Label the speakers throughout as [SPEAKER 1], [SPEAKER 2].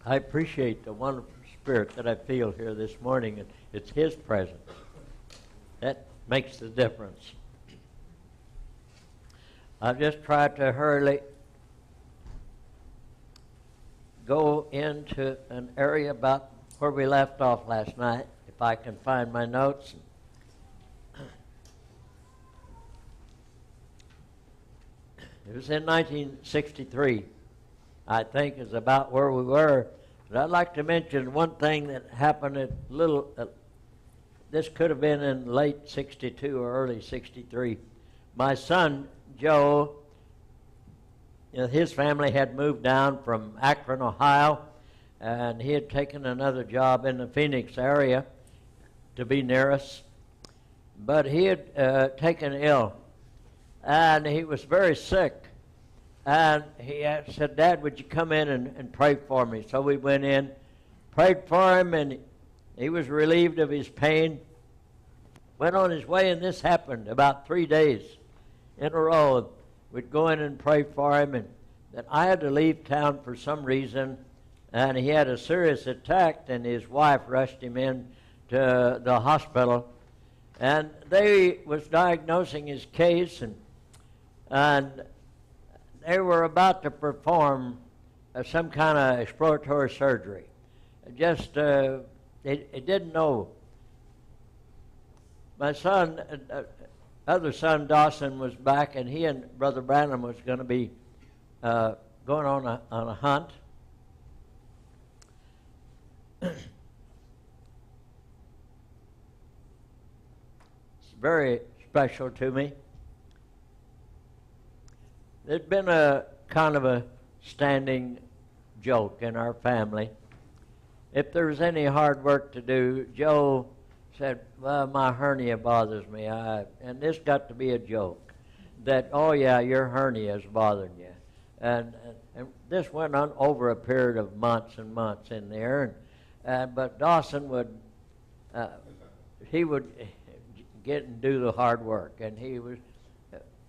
[SPEAKER 1] I appreciate the wonderful spirit that I feel here this morning, and it's His presence. That makes the difference. I've just tried to hurriedly go into an area about where we left off last night, if I can find my notes. It was in 1963, I think, is about where we were. But I'd like to mention one thing that happened at this could have been in late 62 or early 63. My son, Joe, his family had moved down from Akron, Ohio, and he had taken another job in the Phoenix area to be near us. But he had taken ill, and he was very sick. And he said, "Dad, would you come in and pray for me?" So we went in, prayed for him, and he was relieved of his pain. Went on his way, and this happened about 3 days in a row. We'd go in and pray for him, and then I had to leave town for some reason, and he had a serious attack, and his wife rushed him in to the hospital, and they was diagnosing his case, and they were about to perform some kind of exploratory surgery. Just, they didn't know. My son, other son Dawson, was back, and he and Brother Branham was going to be going on a hunt. It's very special to me. There's been a kind of a standing joke in our family. If there's any hard work to do, Joe said, "Well, my hernia bothers me." And this got to be a joke, that, "Oh yeah, your hernia is bothering you." And this went on over a period of months and months in there. But Dawson would get and do the hard work, and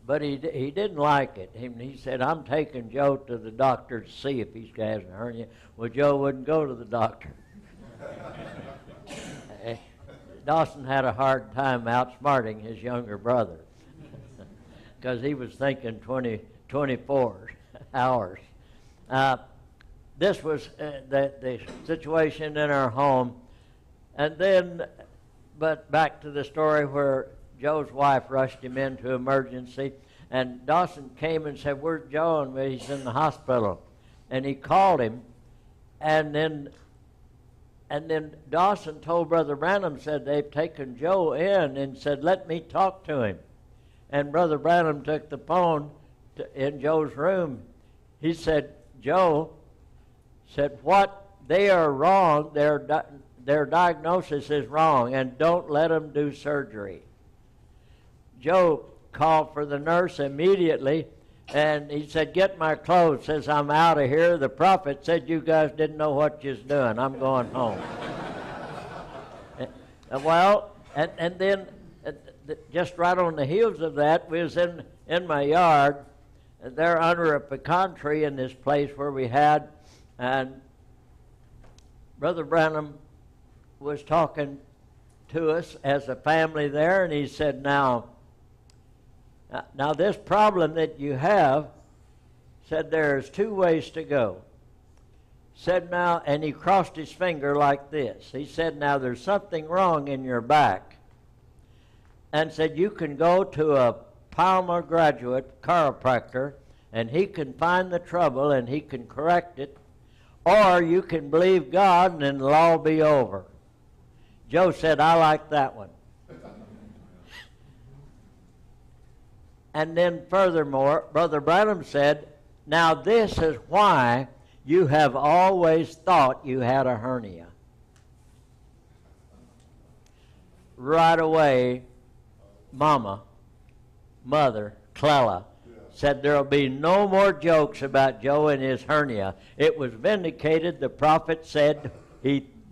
[SPEAKER 1] but he didn't like it. He said, "I'm taking Joe to the doctor to see if he's got a hernia." Well, Joe wouldn't go to the doctor. Dawson had a hard time outsmarting his younger brother because he was thinking 24 hours. This was the situation in our home. And then, but back to the story where Joe's wife rushed him into emergency, and Dawson came and said, "Where's Joe?" And he's in the hospital. And he called him, and then Dawson told Brother Branham, said, "They've taken Joe in," and said, "Let me talk to him." And Brother Branham took the phone in Joe's room. He said, "Joe," said, "what? They are wrong. Their diagnosis is wrong, and don't let them do surgery." Joe called for the nurse immediately, and he said, "Get my clothes." Says, "I'm out of here. The prophet said you guys didn't know what you was doing. I'm going home." And then just right on the heels of that, we was in my yard. There under a pecan tree in this place where we had, and Brother Branham was talking to us as a family there, and he said, Now this problem that you have," said, "there's two ways to go." Said, "Now," and he crossed his finger like this. He said, "Now there's something wrong in your back." And said, "You can go to a Palmer graduate chiropractor, and he can find the trouble and he can correct it, or you can believe God and it'll all be over." Joe said, "I like that one." And then furthermore, Brother Branham said, "Now this is why you have always thought you had a hernia." Right away, Mother, Clella, said there'll be no more jokes about Joe and his hernia. It was vindicated. The prophet said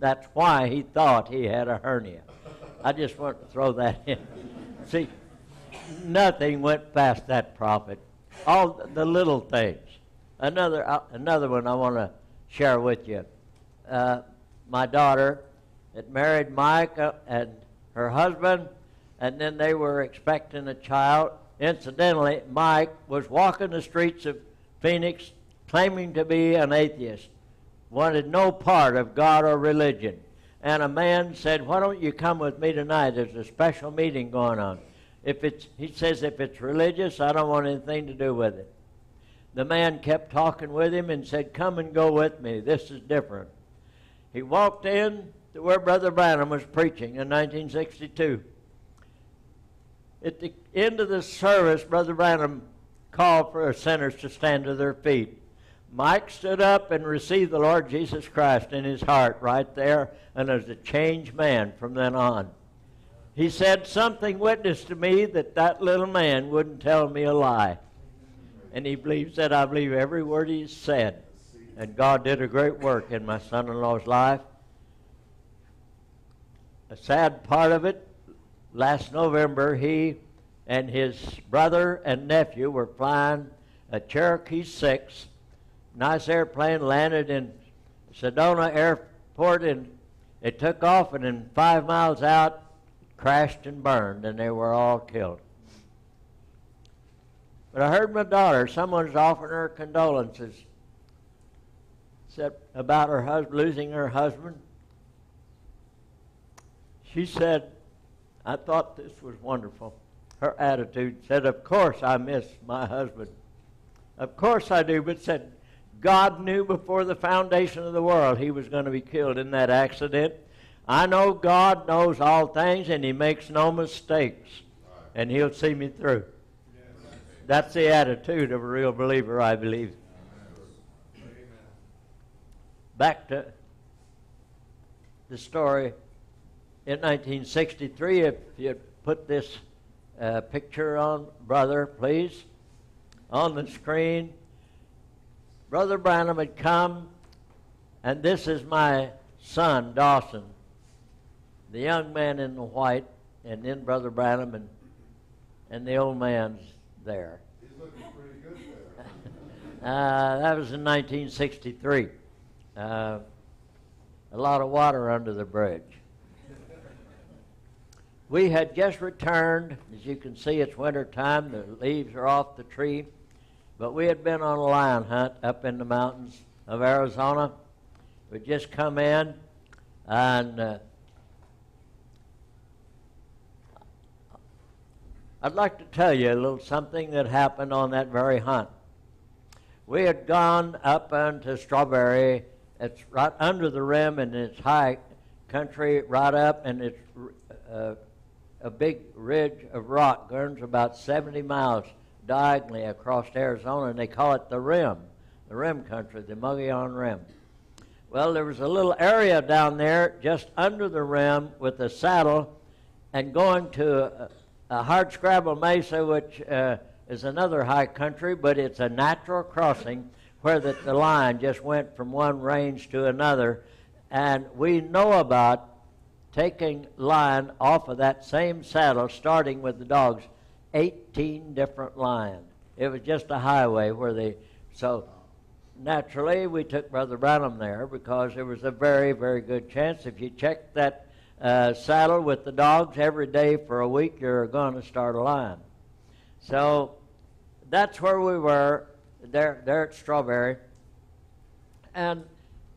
[SPEAKER 1] that's why he thought he had a hernia. I just want to throw that in. See, nothing went past that prophet. All the little things. Another one I want to share with you. my daughter that married Mike and her husband, and then they were expecting a child. Incidentally, Mike was walking the streets of Phoenix claiming to be an atheist, wanted no part of God or religion. And a man said, "Why don't you come with me tonight? There's a special meeting going on." He says, "If it's religious, I don't want anything to do with it." The man kept talking with him and said, "Come and go with me. This is different." He walked in to where Brother Branham was preaching in 1962. At the end of the service, Brother Branham called for sinners to stand to their feet. Mike stood up and received the Lord Jesus Christ in his heart right there, and was a changed man from then on. He said, "Something witnessed to me that little man wouldn't tell me a lie." And he said, "I believe every word he said." And God did a great work in my son-in-law's life. A sad part of it, last November, he and his brother and nephew were flying a Cherokee 6. Nice airplane, landed in Sedona Airport, and it took off, and then 5 miles out, crashed and burned, and they were all killed. But I heard my daughter, someone's offering her condolences, said about her husband, losing her husband. She said, "I thought this was wonderful." Her attitude said, "Of course I miss my husband. Of course I do," but said, "God knew before the foundation of the world he was going to be killed in that accident. I know God knows all things, and he makes no mistakes, and he'll see me through." That's the attitude of a real believer, I believe. Back to the story. In 1963, if you put this picture on, brother, please, on the screen. Brother Branham had come, and this is my son, Dawson, the young man in the white, and then Brother Branham, and the old man's there.
[SPEAKER 2] He's looking pretty good there.
[SPEAKER 1] That was in 1963. A lot of water under the bridge. We had just returned. As you can see, it's winter time. The leaves are off the tree. But we had been on a lion hunt up in the mountains of Arizona. We'd just come in, and I'd like to tell you a little something that happened on that very hunt. We had gone up into Strawberry. It's right under the rim, and it's high country right up, and it's a big ridge of rock runs about 70 miles diagonally across Arizona, and they call it the rim country, the Mogollon Rim. Well, there was a little area down there just under the rim with a saddle, and going to a hardscrabble mesa, which is another high country, but it's a natural crossing where the line just went from one range to another. And we know about taking line off of that same saddle, starting with the dogs, 18 different lines. It was just a highway so naturally we took Brother Branham there because there was a very, very good chance if you checked that saddle with the dogs every day for a week, you're going to start a line. So that's where we were, there at Strawberry. And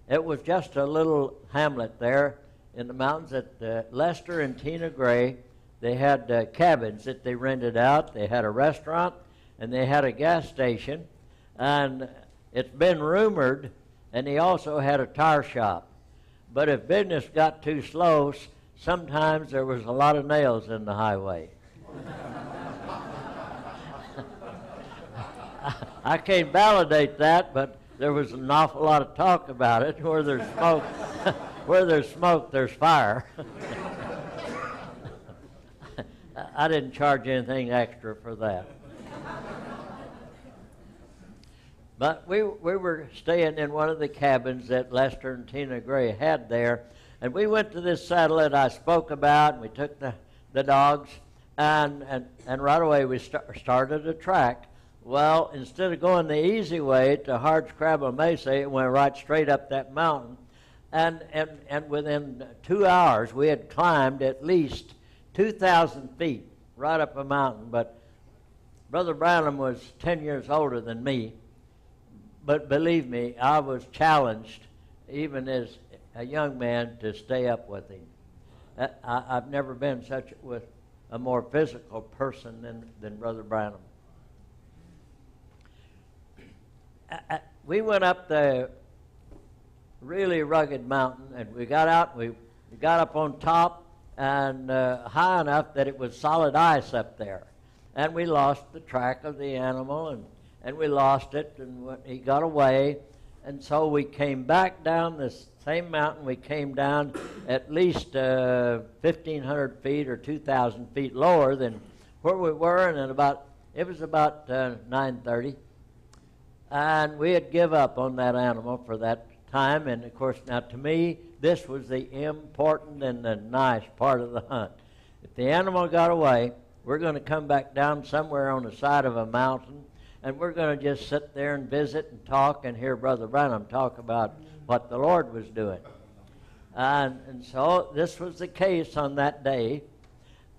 [SPEAKER 1] it was just a little hamlet there in the mountains at Lester and Tina Gray. They had cabins that they rented out. They had a restaurant, and they had a gas station. And it's been rumored, and he also had a tire shop. But if business got too slow, sometimes there was a lot of nails in the highway. I can't validate that, but there was an awful lot of talk about it. Where there's smoke, where there's smoke, there's fire. I didn't charge anything extra for that. But we were staying in one of the cabins that Lester and Tina Gray had there, and we went to this saddle that I spoke about, and we took the dogs, and right away we started a track. Well, instead of going the easy way to Hardscrabble Mesa, it went right straight up that mountain. And within 2 hours, we had climbed at least 2,000 feet right up a mountain. But Brother Branham was 10 years older than me. But believe me, I was challenged, even as a young man, to stay up with him. I've never been with a more physical person than Brother Branham. We went up the really rugged mountain, and we got out. We got up on top, and high enough that it was solid ice up there. And we lost the track of the animal, and we lost it, and he got away. And so we came back down this same mountain. We came down at least 1,500 feet or 2,000 feet lower than where we were, and it was about 9:30. And we had give up on that animal for that time. And of course, now to me, this was the important and the nice part of the hunt. If the animal got away, we're going to come back down somewhere on the side of a mountain, and we're going to just sit there and visit and talk and hear Brother Branham talk about what the Lord was doing. And so this was the case on that day.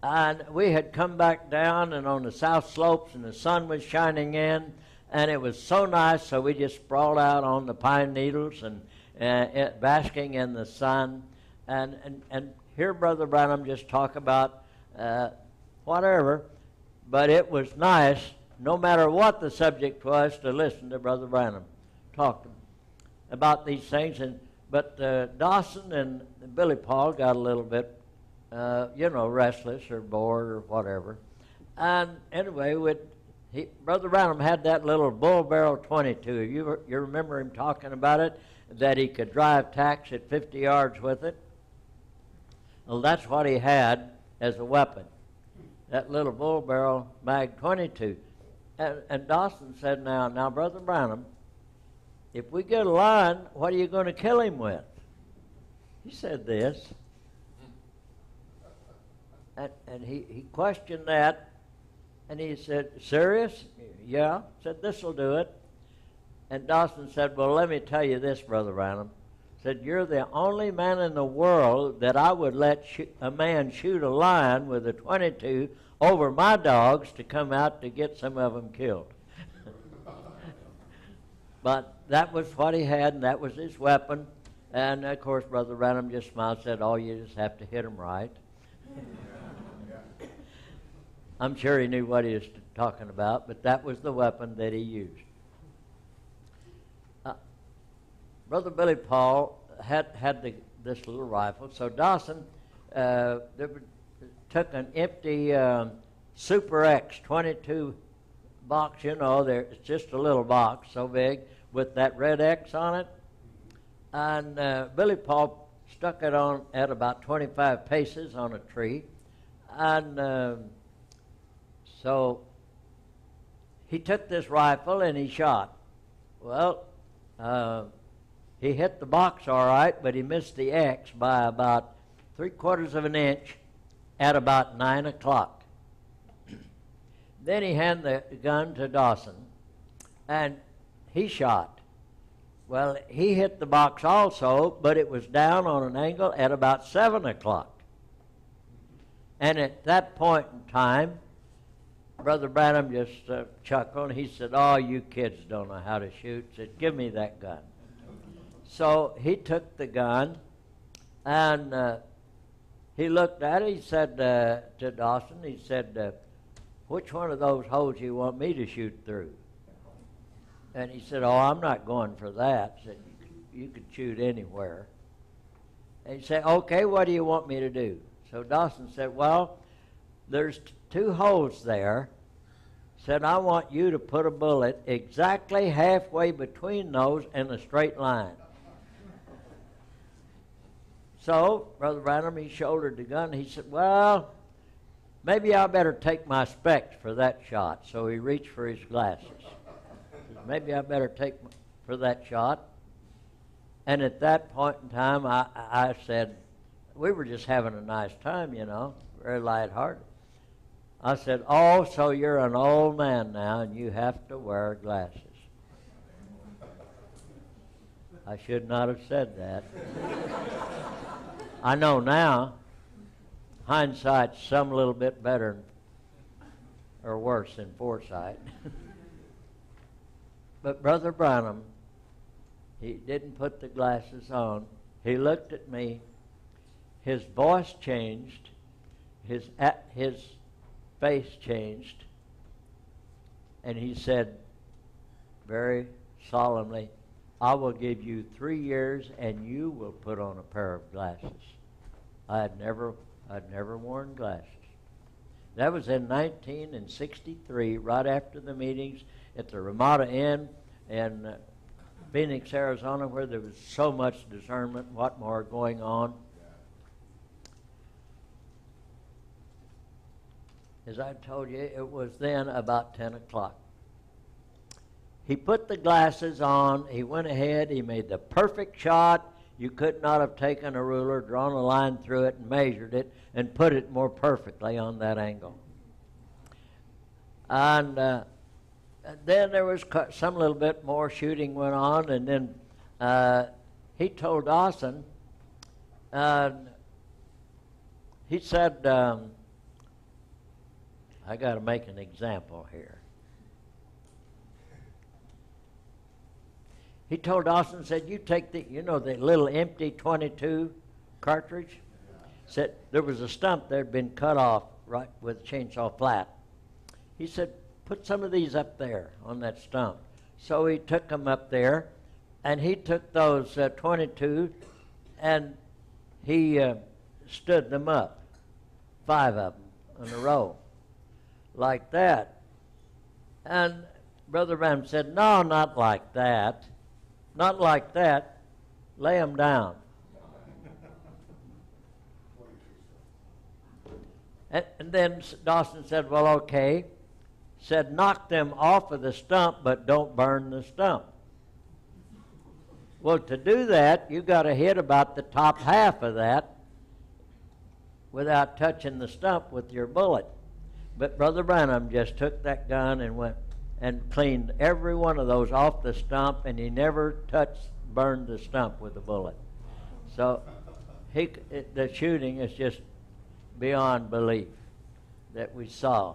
[SPEAKER 1] And we had come back down and on the south slopes, and the sun was shining in, and it was so nice, so we just sprawled out on the pine needles and basking in the sun, and hear Brother Branham just talk about whatever. But it was nice, no matter what the subject was, to listen to Brother Branham talk about these things. But Dawson and Billy Paul got a little bit, restless or bored or whatever. And anyway, Brother Branham had that little bull barrel 22. You remember him talking about it, that he could drive tacks at 50 yards with it? Well, that's what he had as a weapon, that little bull barrel mag 22. And Dawson said, now, Brother Branham, if we get a lion, what are you going to kill him with? He said this. And he questioned that, and he said, serious? Yeah. Said, this'll do it. And Dawson said, well, let me tell you this, Brother Branham. Said, you're the only man in the world that I would let a man shoot a lion with a 22 over my dogs to come out to get some of them killed. But that was what he had, and that was his weapon. And, of course, Brother Branham just smiled and said, oh, you just have to hit him right. I'm sure he knew what he was talking about, but that was the weapon that he used. Brother Billy Paul had this little rifle, so Dawson took an empty Super X 22 box, it's just a little box so big with that red X on it, and Billy Paul stuck it on at about 25 paces on a tree, and so he took this rifle and he shot. Well, he hit the box all right, but he missed the X by about 3/4 of an inch at about 9 o'clock. Then he handed the gun to Dawson, and he shot. Well, he hit the box also, but it was down on an angle at about 7 o'clock. And at that point in time, Brother Branham just chuckled. He said, oh, you kids don't know how to shoot. He said, give me that gun. So he took the gun, and he looked at it. He said to Dawson, he said, which one of those holes you want me to shoot through? And he said, oh, I'm not going for that. He said, you could shoot anywhere. And he said, okay, what do you want me to do? So Dawson said, well, there's 2 holes there. Said, I want you to put a bullet exactly halfway between those in a straight line. So Brother Branham, he shouldered the gun. He said, well, maybe I better take my specs for that shot. So he reached for his glasses. He said, maybe I better take for that shot. And at that point in time, I said, we were just having a nice time, very lighthearted. I said, oh, so you're an old man now and you have to wear glasses. I should not have said that. I know now, hindsight's some little bit better or worse than foresight. But Brother Branham, he didn't put the glasses on. He looked at me. His voice changed. His face changed. And he said very solemnly, I will give you 3 years and you will put on a pair of glasses. I'd never worn glasses. That was in 1963, right after the meetings at the Ramada Inn in Phoenix, Arizona, where there was so much discernment, what more going on. As I told you, it was then about 10 o'clock. He put the glasses on. He went ahead. He made the perfect shot. You could not have taken a ruler, drawn a line through it, and measured it, and put it more perfectly on that angle. And then there was some little bit more shooting went on, and then he told Dawson, he said, I got to make an example here. He told Dawson, said, you take the little empty 22 cartridge? Said there was a stump that had been cut off right with a chainsaw flat. He said, put some of these up there on that stump. So he took them up there, and he took those 22, and he stood them up, 5 of them in a row, like that. And Brother Branham said, no, not like that. Not like that. Lay them down. And then Dawson said, well, okay. Said, knock them off of the stump, but don't burn the stump. Well, to do that, you got to hit about the top half of that without touching the stump with your bullet. But Brother Branham just took that gun and went and cleaned every one of those off the stump, and he never burned the stump with a bullet. So the shooting is just beyond belief that we saw.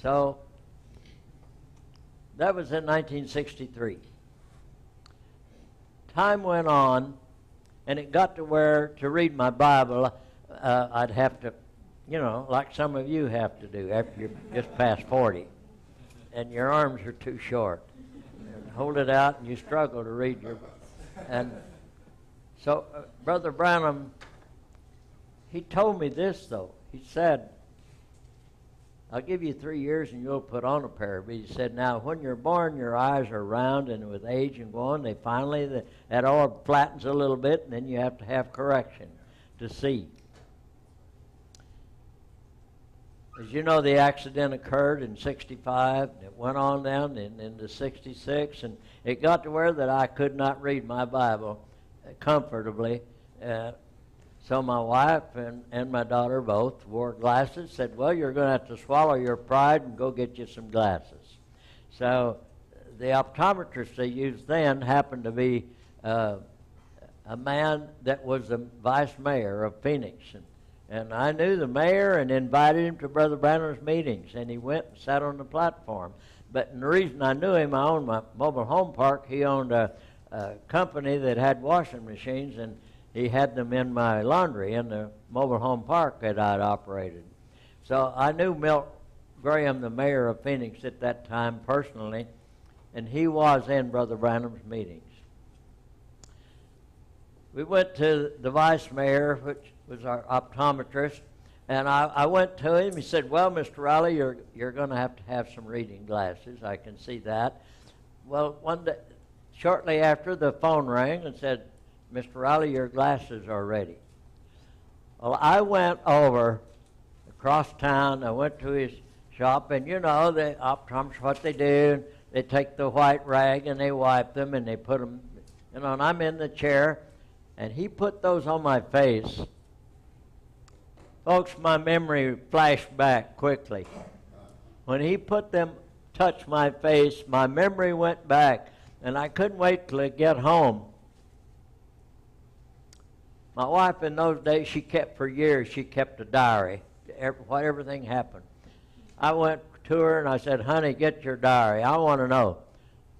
[SPEAKER 1] So that was in 1963. Time went on, and it got to where to read my Bible, I'd have to, like some of you have to do after you're just past 40, and your arms are too short. And hold it out, and you struggle to read your. And so Brother Branham, he told me this though. He said, I'll give you 3 years and you'll put on a pair of these. He said, now when you're born, your eyes are round, and with age and going, that orb flattens a little bit, and then you have to have correction to see. As you know, the accident occurred in 65, and it went on down into 66, and it got to where that I could not read my Bible comfortably. So my wife and my daughter both wore glasses, said, well, you're going to have to swallow your pride and go get you some glasses. So the optometrist they used then happened to be a man that was the vice mayor of Phoenix. And I knew the mayor and invited him to Brother Branham's meetings, and he went and sat on the platform. But the reason I knew him, I owned my mobile home park. He owned a company that had washing machines, and he had them in my laundry in the mobile home park that I'd operated. So I knew Milt Graham, the mayor of Phoenix at that time personally, and he was in Brother Branham's meetings. We went to the vice mayor, which was our optometrist, and I went to him. He said, well, Mr. Riley, you're going to have some reading glasses. I can see that. Well, one day, shortly after, the phone rang and said, Mr. Riley, your glasses are ready. Well, I went over across town. I went to his shop, and the optometrists, what they do, they take the white rag and they wipe them and they put them, and I'm in the chair, and he put those on my face. Folks, my memory flashed back quickly. When he touched my face, my memory went back. and I couldn't wait till I get home. My wife in those days, she kept for years, she kept a diary, what everything happened. I went to her and I said, honey, get your diary. I want to know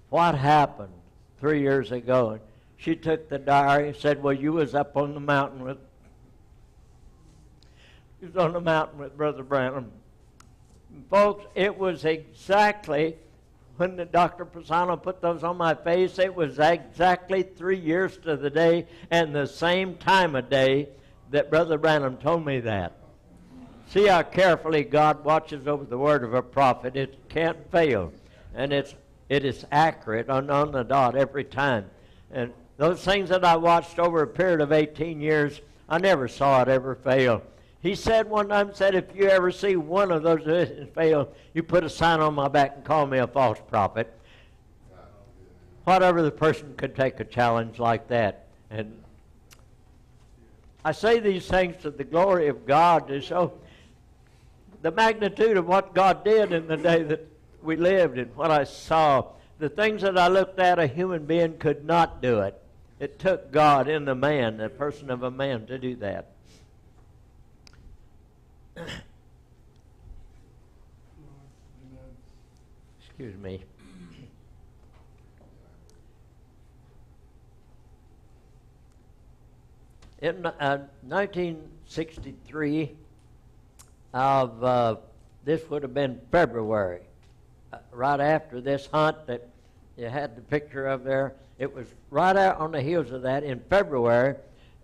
[SPEAKER 1] what happened 3 years ago. And she took the diary and said, well, you was up on the mountain with, you was on the mountain with Brother Branham. And folks, it was exactly, when the Dr. Pisano put those on my face, it was exactly 3 years to the day and the same time of day that Brother Branham told me that. See how carefully God watches over the word of a prophet. It can't fail. And it is accurate on the dot every time. And those things that I watched over a period of 18 years, I never saw it ever fail. He said one time, if you ever see one of those fail, you put a sign on my back and call me a false prophet. Whatever the person could take a challenge like that. And I say these things to the glory of God to show the magnitude of what God did in the day that we lived and what I saw. The things that I looked at, a human being could not do it. It took God in the man, the person of a man, to do that. Excuse me. In 1963, this would have been February, right after this hunt that you had the picture of there. It was right out on the heels of that in February.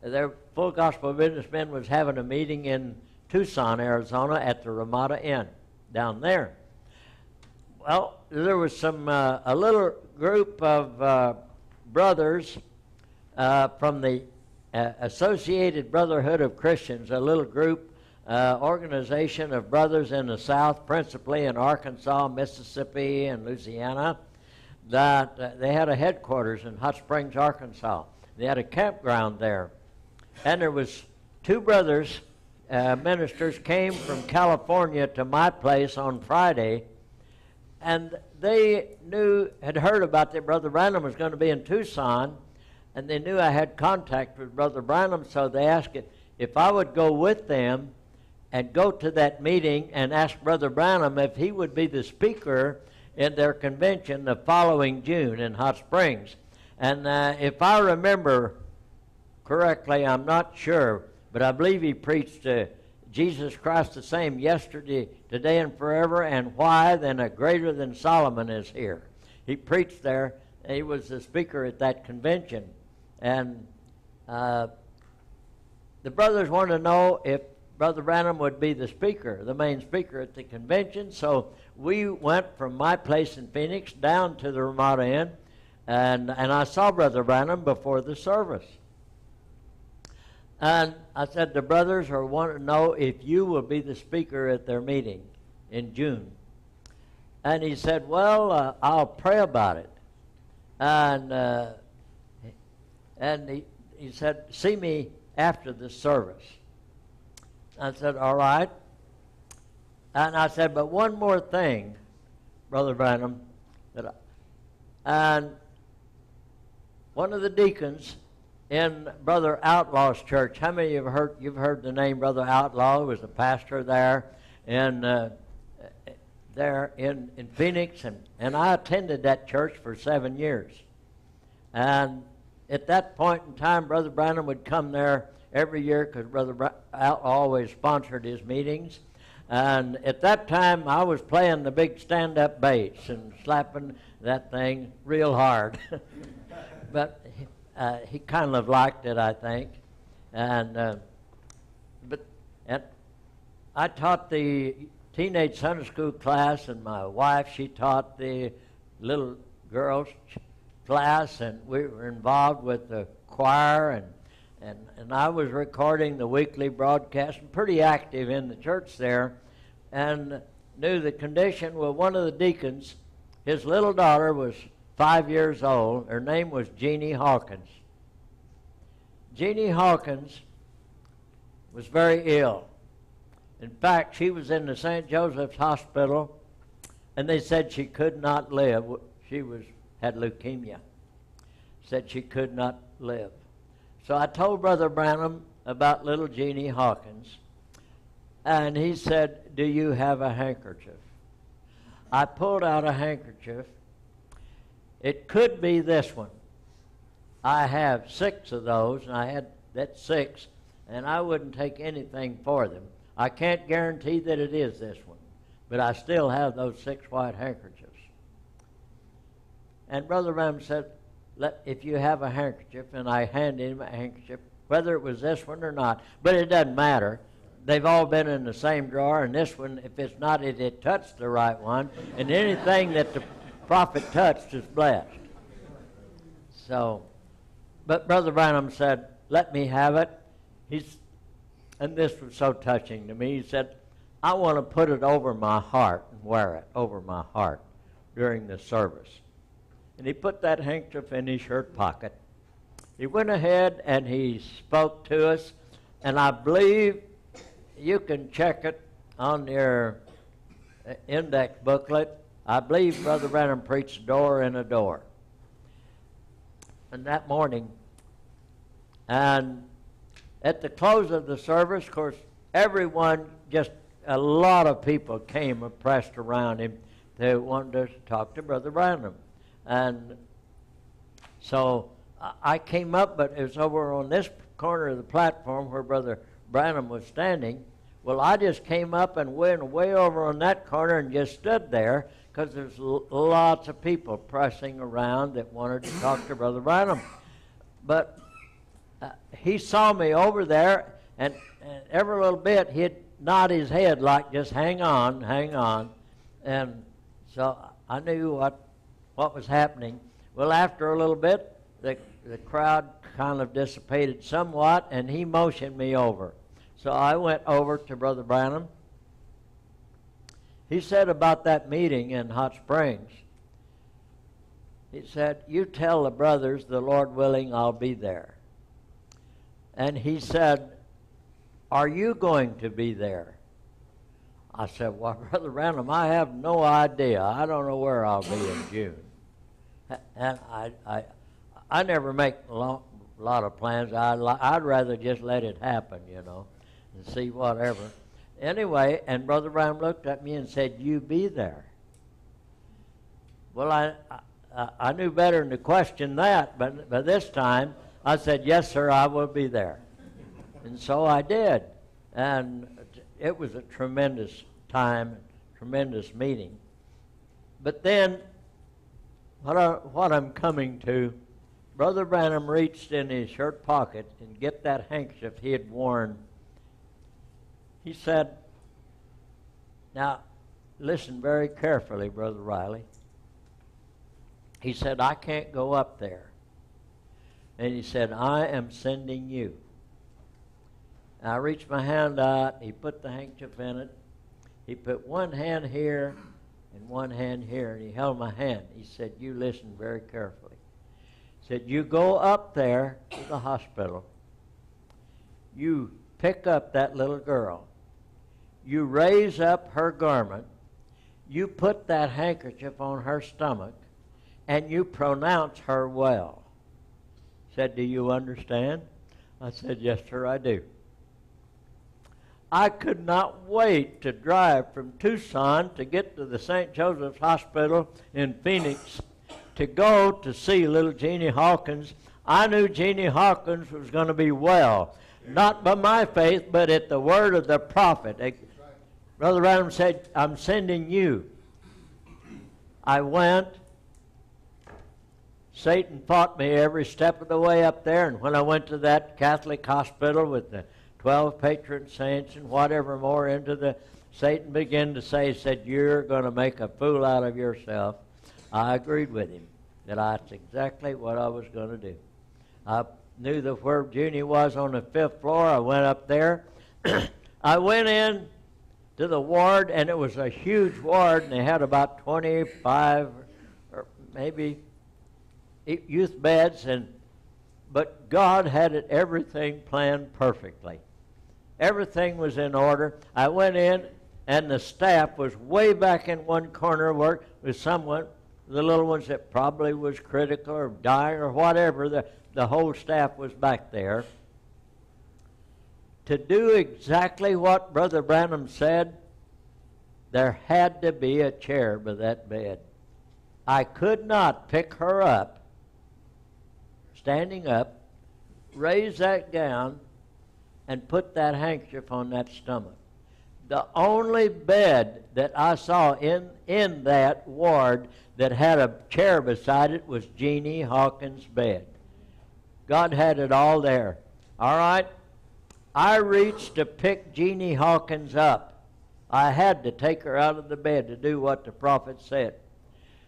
[SPEAKER 1] Their Full Gospel Businessmen was having a meeting in Tucson, Arizona at the Ramada Inn down there. Well, there was a little group of brothers from the Associated Brotherhood of Christians, a little group organization of brothers in the South, principally in Arkansas, Mississippi, and Louisiana, that they had a headquarters in Hot Springs, Arkansas. They had a campground there. And there was two brothers, ministers, came from California to my place on Friday, and they had heard about that Brother Branham was going to be in Tucson, and they knew I had contact with Brother Branham, so they asked if I would go with them and go to that meeting and ask Brother Branham if he would be the speaker in their convention the following June in Hot Springs. And if I remember correctly, I'm not sure, but I believe he preached Jesus Christ the same yesterday, today, and forever, and why then a greater than Solomon is here. He preached there. He was the speaker at that convention. And the brothers wanted to know if Brother Branham would be the speaker, the main speaker at the convention. So we went from my place in Phoenix down to the Ramada Inn, and I saw Brother Branham before the service. And I said, the brothers are wanting to know if you will be the speaker at their meeting in June. And he said, well, I'll pray about it. And he said, see me after the service. I said, all right. And I said, but one more thing, Brother Branham. And one of the deacons in Brother Outlaw's church, how many of you you've heard the name Brother Outlaw? He was a pastor there in Phoenix, and I attended that church for 7 years. And at that point in time, Brother Branham would come there every year because Brother Outlaw always sponsored his meetings. And at that time, I was playing the big stand-up bass and slapping that thing real hard. But he kind of liked it, I think. And I taught the teenage Sunday school class, and my wife, she taught the little girls class, and we were involved with the choir, and I was recording the weekly broadcast and pretty active in the church there, and knew the condition. Well, one of the deacons, his little daughter was 5 years old. Her name was Jeannie Hawkins. Jeannie Hawkins was very ill. In fact, she was in the St. Joseph's Hospital, and they said she could not live. She had leukemia. said she could not live. So I told Brother Branham about little Jeannie Hawkins, and he said, "Do you have a handkerchief?" I pulled out a handkerchief. It could be this one. I have 6 of those, and I had that 6, and I wouldn't take anything for them. I can't guarantee that it is this one, but I still have those 6 white handkerchiefs. And Brother Branham said, if you have a handkerchief, and I handed him a handkerchief, whether it was this one or not, but it doesn't matter. They've all been in the same drawer, and this one, if it's not, it touched the right one, and anything that the prophet touched is blessed. So, but Brother Branham said, let me have it. And this was so touching to me. He said, I want to put it over my heart and wear it over my heart during the service. And he put that handkerchief in his shirt pocket. He went ahead and he spoke to us, and I believe you can check it on your index booklet. I believe Brother Branham preached door in a door. And that morning, and at the close of the service, of course, everyone, just a lot of people came and pressed around him. They wanted to talk to Brother Branham. And so I came up, but it was over on this corner of the platform where Brother Branham was standing. Well, I just came up and went way over on that corner and just stood there because there's lots of people pressing around that wanted to talk to Brother Branham. But he saw me over there, and every little bit he'd nod his head like, just hang on, hang on. And so I knew what was happening. Well, after a little bit, the crowd kind of dissipated somewhat, and he motioned me over. So I went over to Brother Branham. He said about that meeting in Hot Springs, he said, you tell the brothers, the Lord willing, I'll be there. And he said, are you going to be there? I said, well, Brother Branham, I have no idea. I don't know where I'll be in June. And I never make a lot of plans. I'd rather just let it happen, you know, and see whatever. Anyway, and Brother Branham looked at me and said, you be there. Well, I knew better than to question that, but by this time, I said, yes, sir, I will be there. And so I did. And it was a tremendous time, tremendous meeting. But then, what I'm coming to, Brother Branham reached in his shirt pocket and get that handkerchief he had worn. He said, now, listen very carefully, Brother Riley. He said, I can't go up there. And he said, I am sending you. And I reached my hand out. He put the handkerchief in it. He put one hand here and one hand here, and he held my hand. He said, you listen very carefully. He said, you go up there to the hospital. You pick up that little girl. You raise up her garment. You put that handkerchief on her stomach, and you pronounce her well. He said, do you understand? I said, yes, sir, I do. I could not wait to drive from Tucson to get to the St. Joseph's Hospital in Phoenix to go to see little Jeannie Hawkins. I knew Jeannie Hawkins was going to be well, not by my faith, but at the word of the prophet. Brother Branham said, I'm sending you. I went. Satan fought me every step of the way up there, and when I went to that Catholic hospital with the 12 patron saints and whatever more Satan began to say, said, you're going to make a fool out of yourself. I agreed with him that that's exactly what I was going to do. I knew that where Junie was on the 5th floor. I went up there. I went in to the ward, and it was a huge ward, and they had about 25 or maybe youth beds, but God had everything planned perfectly. Everything was in order. I went in, and the staff was way back in one corner where was someone the little ones that probably was critical or dying or whatever, the whole staff was back there. To do exactly what Brother Branham said, there had to be a chair by that bed. I could not pick her up, standing up, raise that gown, and put that handkerchief on that stomach. The only bed that I saw in that ward that had a chair beside it was Jeannie Hawkins' bed. God had it all there. All right? I reached to pick Jeannie Hawkins up. I had to take her out of the bed to do what the prophet said.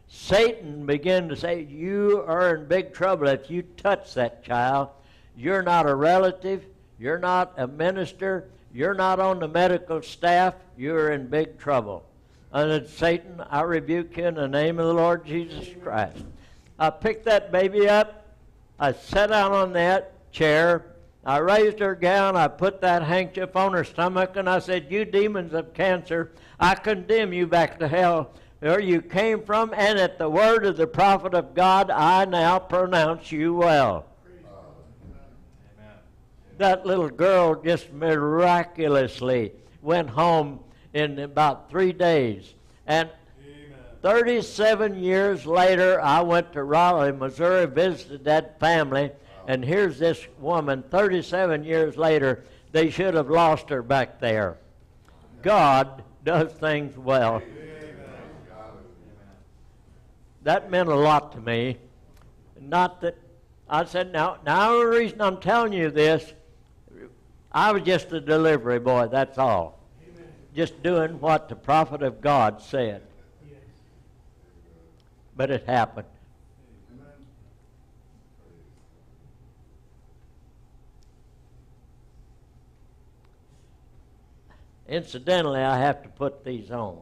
[SPEAKER 1] Satan began to say, you are in big trouble if you touch that child. You're not a relative. You're not a minister. You're not on the medical staff. You're in big trouble. And then, Satan, I rebuke you in the name of the Lord Jesus Christ. I picked that baby up. I sat down on that chair. I raised her gown. I put that handkerchief on her stomach, and I said, you demons of cancer, I condemn you back to hell where you came from, and at the word of the prophet of God, I now pronounce you well. That little girl just miraculously went home in about 3 days. And 37 years later, I went to Raleigh, Missouri, visited that family, and here's this woman, 37 years later, they should have lost her back there. God does things well. That meant a lot to me. Not that, I said, now the reason I'm telling you this, I was just a delivery boy, that's all. Amen. Just doing what the prophet of God said. Yes. But it happened. Amen. Incidentally, I have to put these on.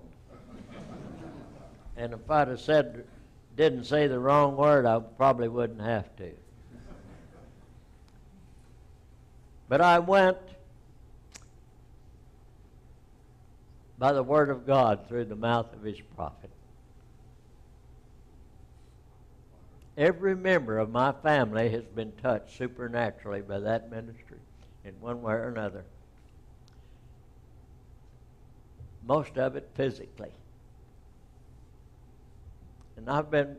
[SPEAKER 1] And if I'd have didn't say the wrong word, I probably wouldn't have to. But I went by the word of God through the mouth of his prophet. Every member of my family has been touched supernaturally by that ministry in one way or another. Most of it physically. And I've been a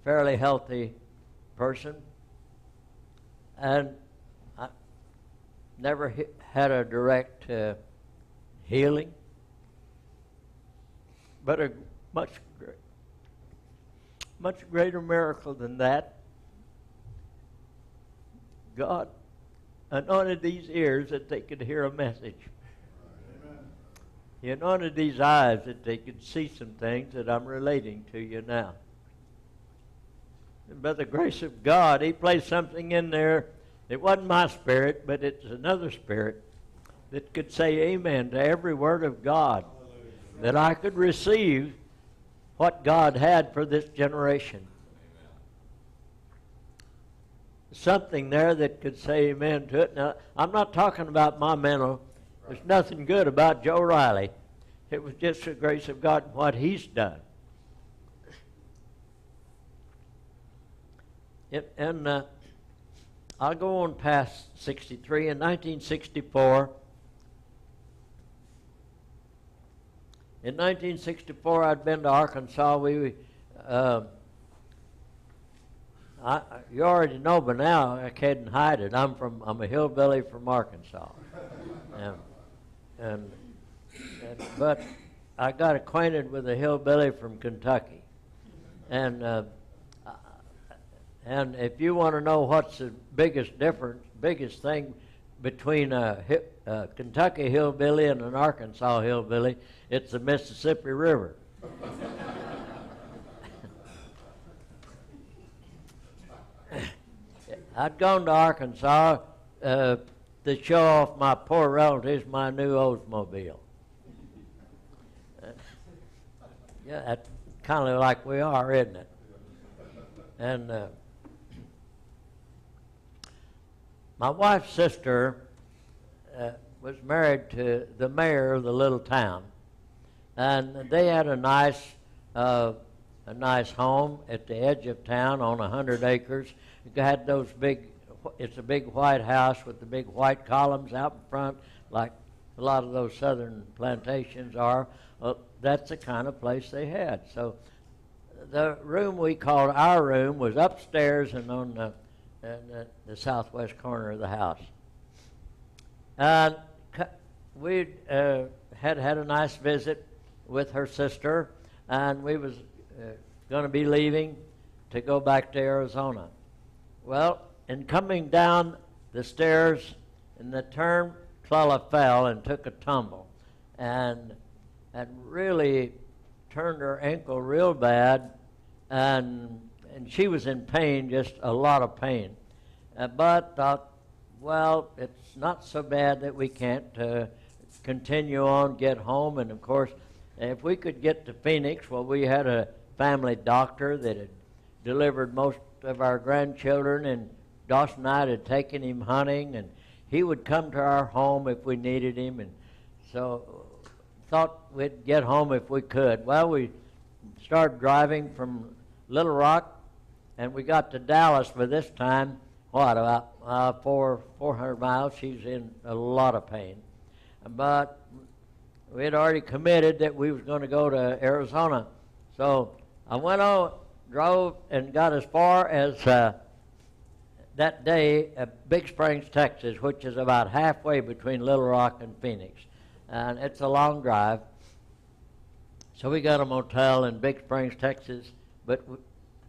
[SPEAKER 1] fairly healthy person, and I never had a direct healing, but a much greater miracle than that. God anointed these ears that they could hear a message. He anointed these eyes that they could see some things that I'm relating to you now. And by the grace of God, he placed something in there. It wasn't my spirit, but it's another spirit that could say amen to every word of God, that I could receive what God had for this generation. Something there that could say amen to it. Now, I'm not talking about my mental. There's nothing good about Joe Riley. It was just the grace of God and what he's done. And I'll go on past 63. In 1964, I'd been to Arkansas. You already know by now, I couldn't hide it. I'm a hillbilly from Arkansas. But I got acquainted with a hillbilly from Kentucky. And if you want to know what's the biggest thing between a Kentucky hillbilly and an Arkansas hillbilly, it's the Mississippi River. I'd gone to Arkansas to show off my poor relatives my new Oldsmobile. Yeah, that's kind of like we are, isn't it? And my wife's sister was married to the mayor of the little town, and they had a nice a nice home at the edge of town on 100 acres. It had those it's a big white house with the big white columns out in front, like a lot of those southern plantations are. That's the kind of place they had. So the room we called our room was upstairs and on the southwest corner of the house. And we had a nice visit with her sister, and we was going to be leaving to go back to Arizona. Well, in coming down the stairs in the turn, Clella fell and took a tumble, and really turned her ankle real bad, and she was in pain, just a lot of pain. But thought, well, it's not so bad that we can't continue on, get home. And of course, if we could get to Phoenix, well, we had a family doctor that had delivered most of our grandchildren, and Dawson and I had taken him hunting, and he would come to our home if we needed him. And so thought we'd get home if we could. Well, we started driving from Little Rock, and we got to Dallas by this time, about 400 miles. She's in a lot of pain. But we had already committed that we was going to go to Arizona. So I went on, drove, and got as far as that day Big Springs, Texas, which is about halfway between Little Rock and Phoenix. And it's a long drive. So we got a motel in Big Springs, Texas, but we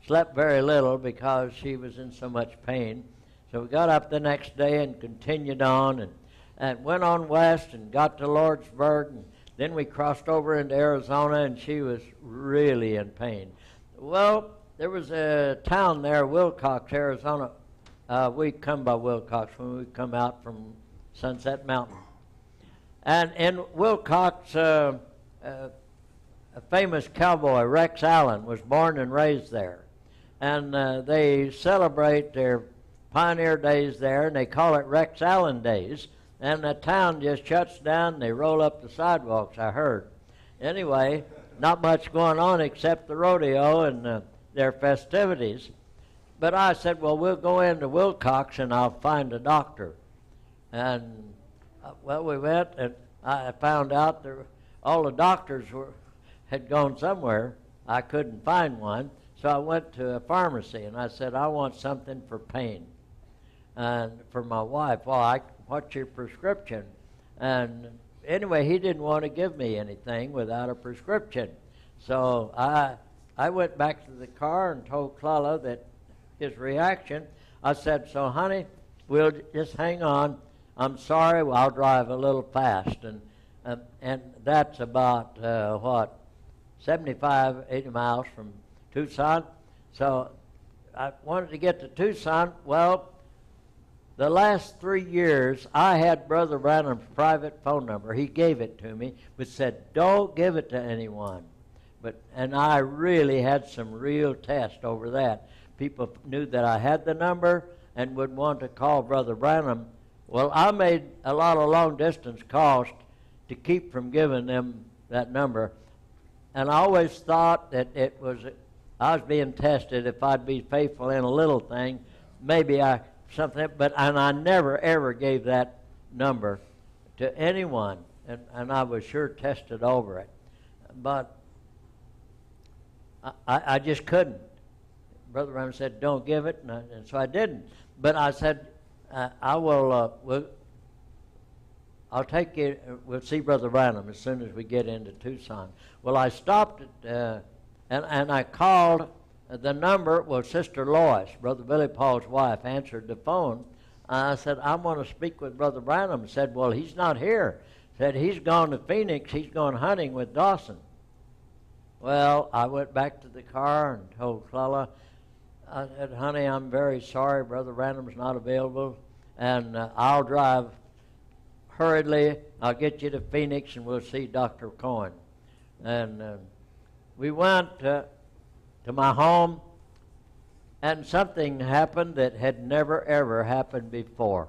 [SPEAKER 1] slept very little because she was in so much pain. So we got up the next day and continued on and went on west and got to Lordsburg, and then we crossed over into Arizona, and she was really in pain. Well, there was a town there, Wilcox, Arizona. We come by Wilcox when we come out from Sunset Mountain. And in Wilcox, a famous cowboy, Rex Allen, was born and raised there. And they celebrate their pioneer days there, and they call it Rex Allen Days. And the town just shuts down, and they roll up the sidewalks, I heard. Anyway, not much going on except the rodeo and their festivities. But I said, well, we'll go into Wilcox, and I'll find a doctor. And, well, we went, and I found out all the doctors had gone somewhere. I couldn't find one. So I went to a pharmacy, and I said, I want something for pain. And for my wife, well, what's your prescription? And anyway, he didn't want to give me anything without a prescription. So I went back to the car and told Clella that his reaction. I said, so honey, we'll just hang on. I'm sorry, well, I'll drive a little fast. And that's about, 75, 80 miles from Tucson. So I wanted to get to Tucson. Well, the last 3 years, I had Brother Branham's private phone number. He gave it to me, but said, don't give it to anyone. And I really had some real test over that. People knew that I had the number and would want to call Brother Branham. Well, I made a lot of long-distance calls to keep from giving them that number. And I always thought that I was being tested. If I'd be faithful in a little thing, maybe something. But I never ever gave that number to anyone, and I was sure tested over it. But I just couldn't. Brother Branham said, "Don't give it," and so I didn't. But I said, "I will. I'll take you. We'll see Brother Branham as soon as we get into Tucson." Well, I stopped at, and I called. The number was Sister Lois, Brother Billy Paul's wife, answered the phone. I said, "I want to speak with Brother Branham." Said, "Well, he's not here." Said, "He's gone to Phoenix. He's gone hunting with Dawson." Well, I went back to the car and told Clella, I said, "Honey, I'm very sorry. Brother Branham's not available, and I'll drive hurriedly. I'll get you to Phoenix, and we'll see Dr. Cohen." And we went to my home, and something happened that had never, ever happened before,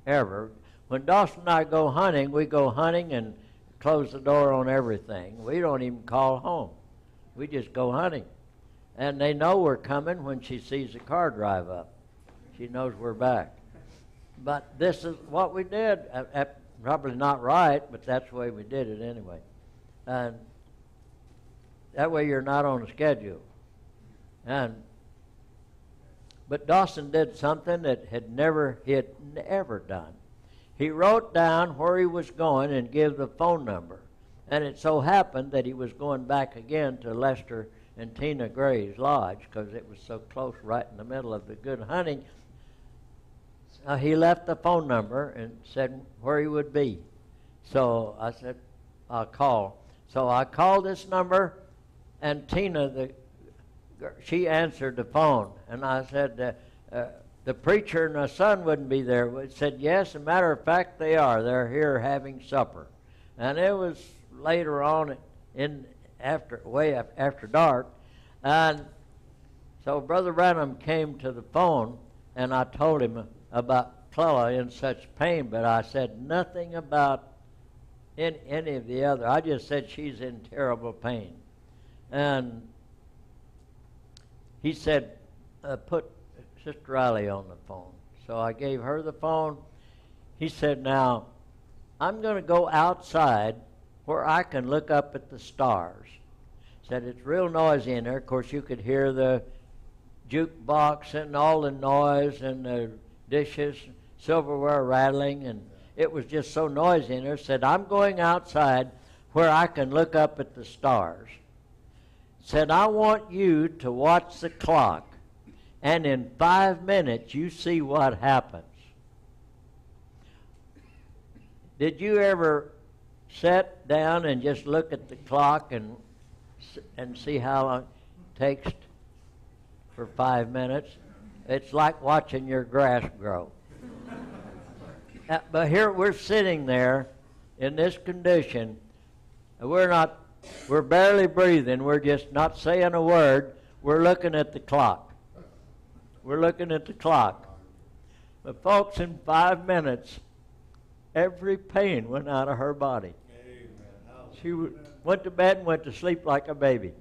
[SPEAKER 1] ever. When Dawson and I go hunting, we go hunting and close the door on everything. We don't even call home. We just go hunting. And they know we're coming when she sees the car drive up. She knows we're back. But this is what we did. Probably not right, but that's the way we did it anyway. And that way you're not on a schedule. But Dawson did something that he had never done. He wrote down where he was going and gave the phone number. And it so happened that he was going back again to Lester and Tina Gray's lodge because it was so close, right in the middle of the good hunting. He left the phone number and said where he would be. So I said, I'll call. So I called this number, and Tina, she answered the phone. And I said, the preacher and the son wouldn't be there. It said, yes, as a matter of fact, they are. They're here having supper. And it was later on way after dark. And so Brother Branham came to the phone, and I told him about Clella in such pain, but I said nothing about any of the other. I just said she's in terrible pain. And he said, put Sister Riley on the phone. So I gave her the phone. He said, now, I'm going to go outside where I can look up at the stars. Said it's real noisy in there. Of course, you could hear the jukebox and all the noise and the dishes, silverware rattling, and it was just so noisy in there. Said, I'm going outside where I can look up at the stars. Said, I want you to watch the clock, and in 5 minutes you see what happens. Did you ever sit down and just look at the clock and see how long it takes for 5 minutes? It's like watching your grass grow. But here we're sitting there in this condition. We're barely breathing. We're just not saying a word. We're looking at the clock. We're looking at the clock. But folks, in 5 minutes, every pain went out of her body. She went to bed and went to sleep like a baby.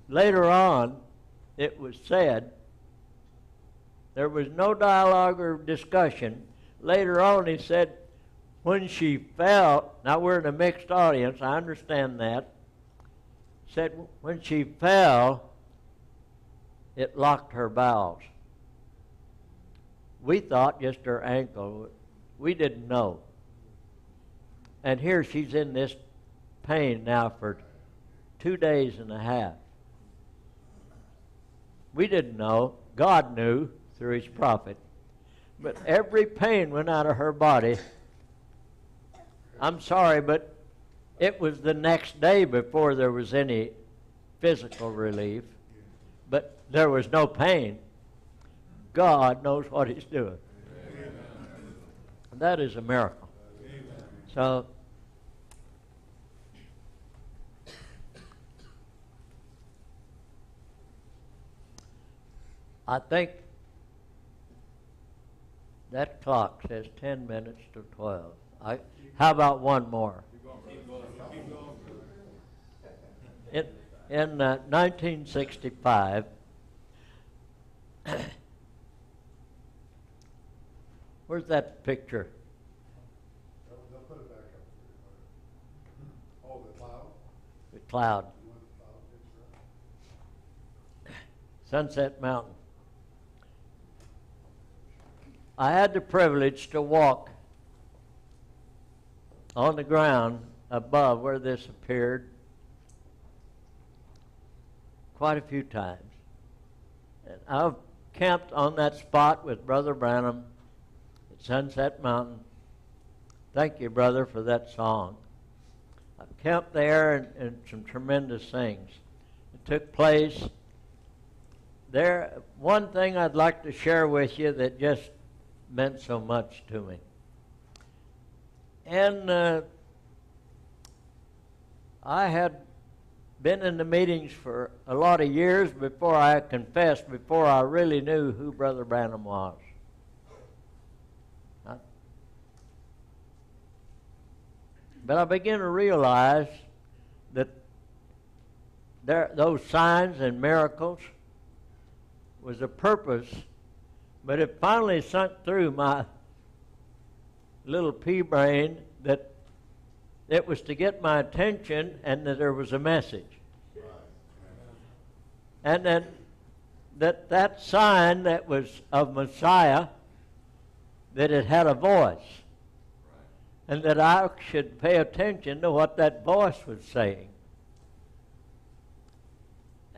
[SPEAKER 1] Later on, it was said, there was no dialogue or discussion. Later on, he said, when she fell, now we're in a mixed audience, I understand that, said when she fell, it locked her bowels. We thought just her ankle. We didn't know. And here she's in this pain now for 2 days and a half. We didn't know. God knew through his prophet. But every pain went out of her body. I'm sorry, but it was the next day before there was any physical relief. But there was no pain. God knows what he's doing. And that is a miracle. So, I think that clock says 10 minutes to 12. How about one more? In 1965, where's that picture?
[SPEAKER 2] They'll put it back up. Oh, the cloud?
[SPEAKER 1] The cloud.
[SPEAKER 2] You want the cloud picture?
[SPEAKER 1] Sunset Mountain. I had the privilege to walk on the ground above where this appeared quite a few times. And I've camped on that spot with Brother Branham at Sunset Mountain. Thank you, brother, for that song. I've camped there and some tremendous things. It took place there. One thing I'd like to share with you that just meant so much to me. And I had been in the meetings for a lot of years before I confessed, before I really knew who Brother Branham was. But I began to realize that those signs and miracles was a purpose, but it finally sunk through my little pea brain that it was to get my attention and that there was a message. And then that sign that was of Messiah, that it had a voice. And that I should pay attention to what that voice was saying.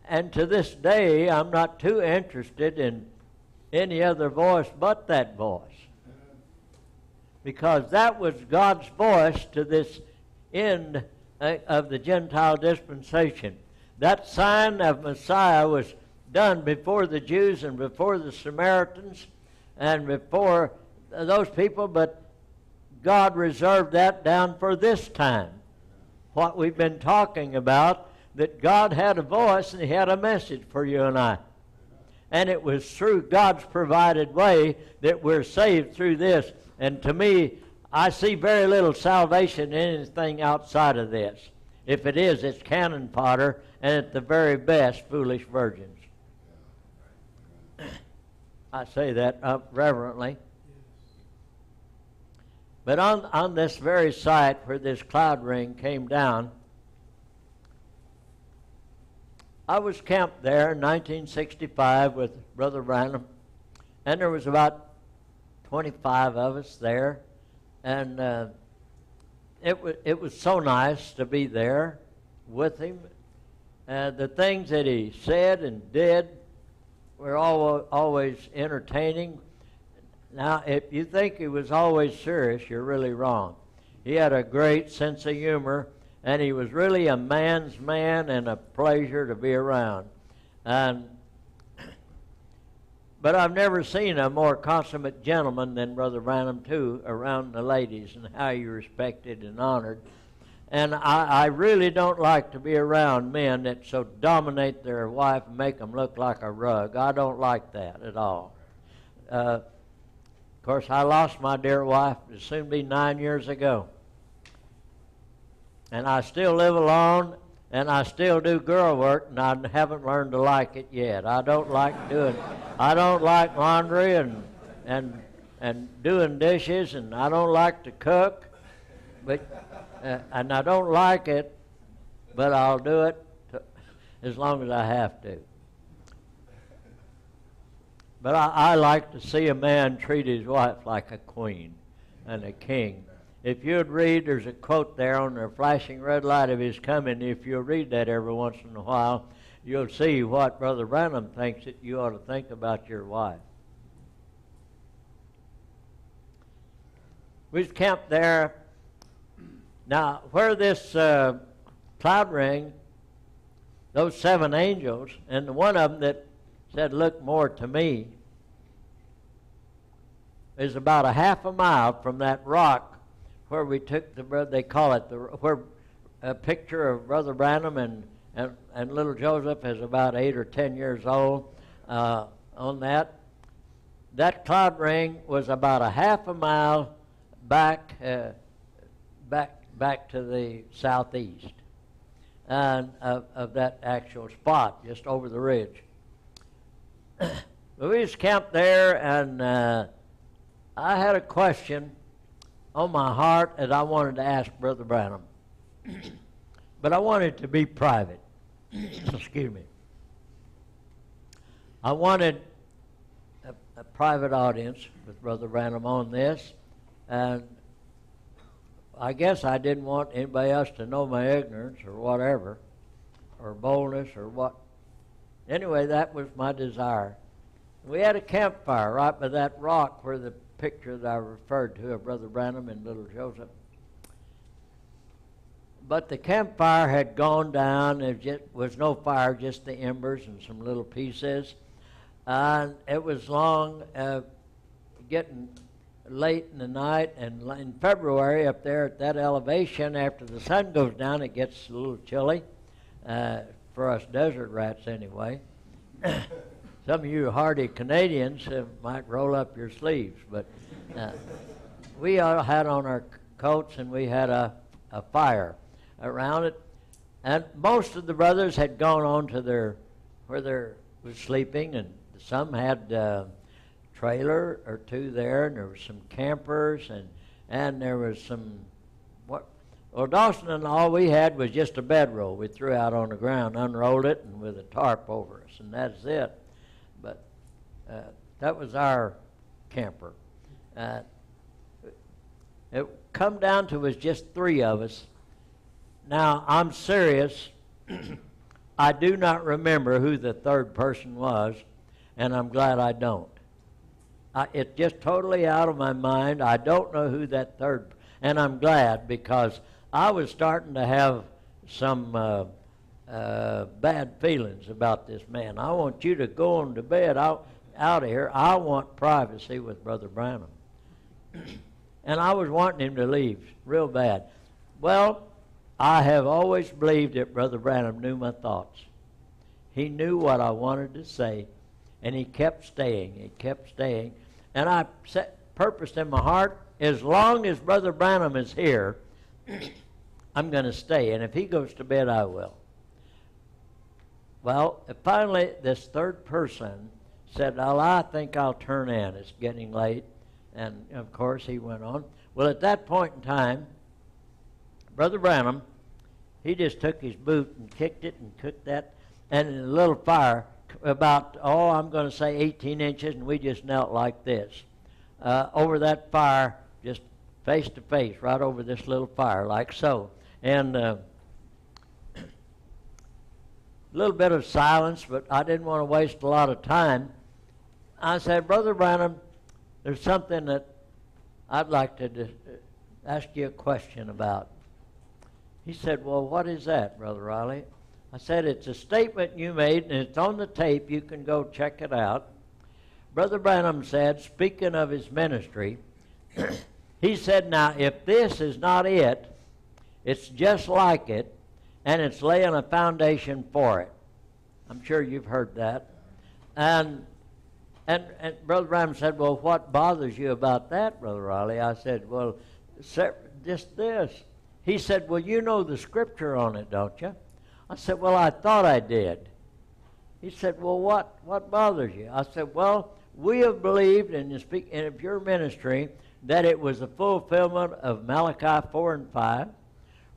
[SPEAKER 1] And to this day, I'm not too interested in any other voice but that voice. Because that was God's voice to this end of the Gentile dispensation. That sign of Messiah was done before the Jews and before the Samaritans and before those people, but God reserved that down for this time. What we've been talking about, that God had a voice and He had a message for you and I. And it was through God's provided way that we're saved through this. And to me, I see very little salvation in anything outside of this. If it is, it's cannon fodder, and at the very best, foolish virgins. I say that reverently. But on this very site where this cloud ring came down, I was camped there in 1965 with Brother Branham, and there was about 25 of us there, and it was so nice to be there with him. The things that he said and did were always entertaining. Now, if you think he was always serious, you're really wrong. He had a great sense of humor, and he was really a man's man and a pleasure to be around. But I've never seen a more consummate gentleman than Brother Branham, too, around the ladies, and how he respected and honored. And I really don't like to be around men that so dominate their wife and make them look like a rug. I don't like that at all. Of course, I lost my dear wife. It'll soon be 9 years ago. And I still live alone, and I still do girl work, and I haven't learned to like it yet. I don't like laundry and doing dishes, and I don't like to cook, and I don't like it, but I'll do it as long as I have to. But I like to see a man treat his wife like a queen and a king. If you'd read, there's a quote there on the flashing red light of his coming. If you'll read that every once in a while, you'll see what Brother Branham thinks that you ought to think about your wife. We was camped there. Now, where this cloud ring, those 7 angels, and one of them that said, "Look more to me," is about a half a mile from that rock where we took they call it where a picture of Brother Branham and little Joseph is about 8 or 10 years old on that. That cloud ring was about a half a mile back to the southeast and of that actual spot, just over the ridge. We was camped there, and I had a question on my heart that I wanted to ask Brother Branham. But I wanted it to be private. Excuse me. I wanted a private audience with Brother Branham on this, and I guess I didn't want anybody else to know my ignorance or whatever, or boldness or what. Anyway, that was my desire. We had a campfire right by that rock where the picture that I referred to of Brother Branham and little Joseph. But the campfire had gone down. There was no fire, just the embers and some little pieces. And it was getting late in the night, and in February up there at that elevation, after the sun goes down, it gets a little chilly, for us desert rats anyway. Some of you hardy Canadians might roll up your sleeves, but we all had on our coats, and we had a fire around it. And most of the brothers had gone on to where they was sleeping, and some had trailer or two there, and there were some campers, and there was some, well, Dawson and all we had was just a bedroll we threw out on the ground, unrolled it, and with a tarp over us, and that's it. But that was our camper. It come down to was just three of us. Now, I'm serious. I do not remember who the third person was, and I'm glad I don't. It's just totally out of my mind. I don't know who that third, and I'm glad, because I was starting to have some bad feelings about this man. I want you to go on to bed out of here. I want privacy with Brother Branham. And I was wanting him to leave real bad. Well, I have always believed that Brother Branham knew my thoughts. He knew what I wanted to say, and he kept staying. He kept staying. And I purposed in my heart, as long as Brother Branham is here, I'm going to stay. And if he goes to bed, I will. Well, finally, this third person said, well, I think I'll turn in. It's getting late. And, of course, he went on. Well, at that point in time, Brother Branham, he just took his boot and kicked it and cooked that, and in a little fire, about, I'm going to say 18 inches, and we just knelt like this. Over that fire, just face to face, right over this little fire, like so. And a little bit of silence, but I didn't want to waste a lot of time. I said, Brother Branham, there's something that I'd like to ask you a question about. He said, well, what is that, Brother Riley? I said, it's a statement you made, and it's on the tape. You can go check it out. Brother Branham said, speaking of his ministry, he said, now, if this is not it, it's just like it, and it's laying a foundation for it. I'm sure you've heard that. And Brother Branham said, well, what bothers you about that, Brother Riley? I said, well, just this. He said, well, you know the scripture on it, don't you? I said, well, I thought I did. He said, well, what bothers you? I said, well, we have believed in your ministry that it was a fulfillment of Malachi 4 and 5,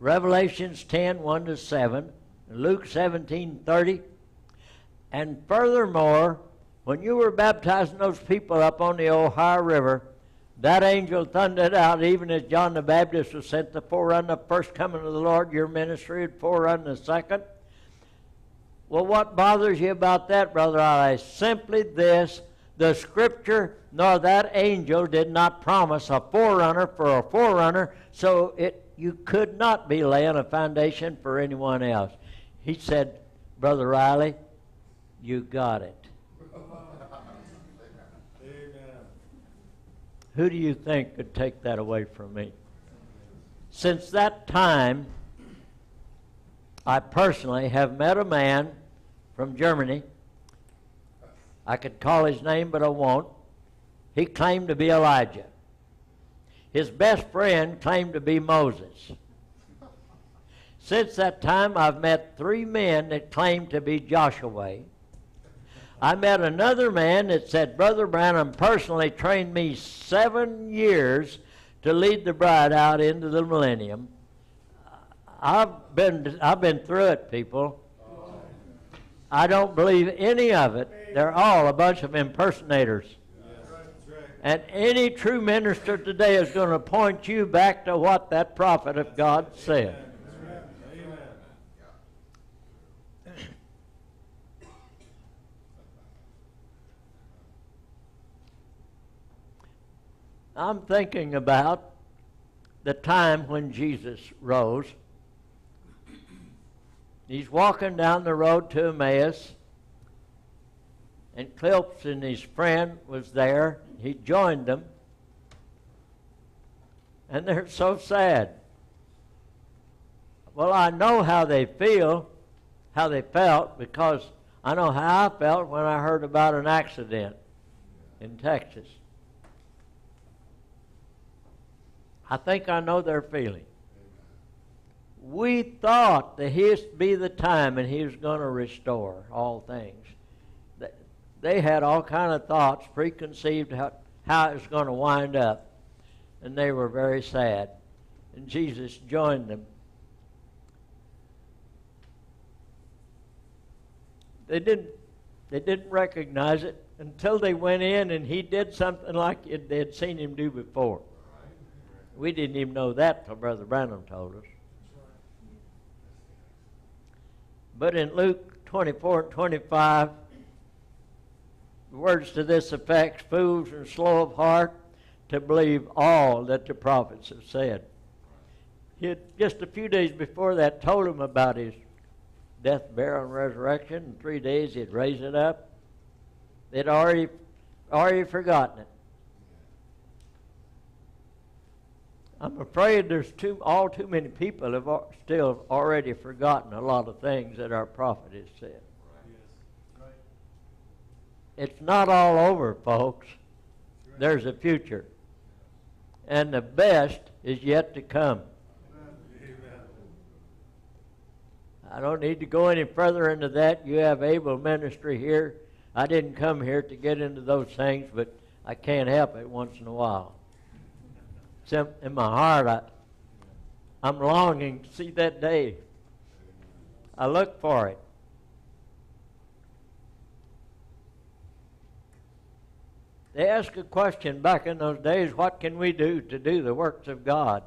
[SPEAKER 1] Revelations 10, 1 to 7, Luke 17, 30. And furthermore, when you were baptizing those people up on the Ohio River, that angel thundered out, even as John the Baptist was sent to forerun the first coming of the Lord, your ministry would forerun the second. Well, what bothers you about that, Brother Ali? Simply this: the Scripture nor that angel did not promise a forerunner for a forerunner, so you could not be laying a foundation for anyone else. He said, Brother Riley, you got it. Who do you think could take that away from me? Since that time, I personally have met a man from Germany. I could call his name, but I won't. He claimed to be Elijah. His best friend claimed to be Moses. Since that time, I've met 3 men that claimed to be Joshua. I met another man that said, Brother Branham personally trained me 7 years to lead the bride out into the millennium. I've been through it, people. I don't believe any of it. They're all a bunch of impersonators. And any true minister today is going to point you back to what that prophet of God said. I'm thinking about the time when Jesus rose. He's walking down the road to Emmaus, and Cleopas and his friend was there. He joined them, and they're so sad. Well, I know how they felt, because I know how I felt when I heard about an accident in Texas. I think I know their feeling. we thought that his be the time and he was going to restore all things. They had all kind of thoughts, preconceived how it was going to wind up, and they were very sad. And Jesus joined them. They didn't recognize it until they went in and he did something like they had seen him do before. We didn't even know that till Brother Branham told us. But in Luke 24 and 25, the words to this effect, fools and slow of heart to believe all that the prophets have said. He had, just a few days before that, told them about his death, burial, and resurrection. In 3 days he'd raise it up. They'd already forgotten it. I'm afraid there's too many people have still already forgotten a lot of things that our prophet has said.
[SPEAKER 2] Right. Yes. Right.
[SPEAKER 1] It's not all over, folks. Right. There's a future. And the best is yet to come.
[SPEAKER 2] Amen.
[SPEAKER 1] I don't need to go any further into that. You have able ministry here. I didn't come here to get into those things, but I can't help it once in a while. In my heart, I'm longing to see that day. I look for it. They asked a question back in those days, what can we do to do the works of God?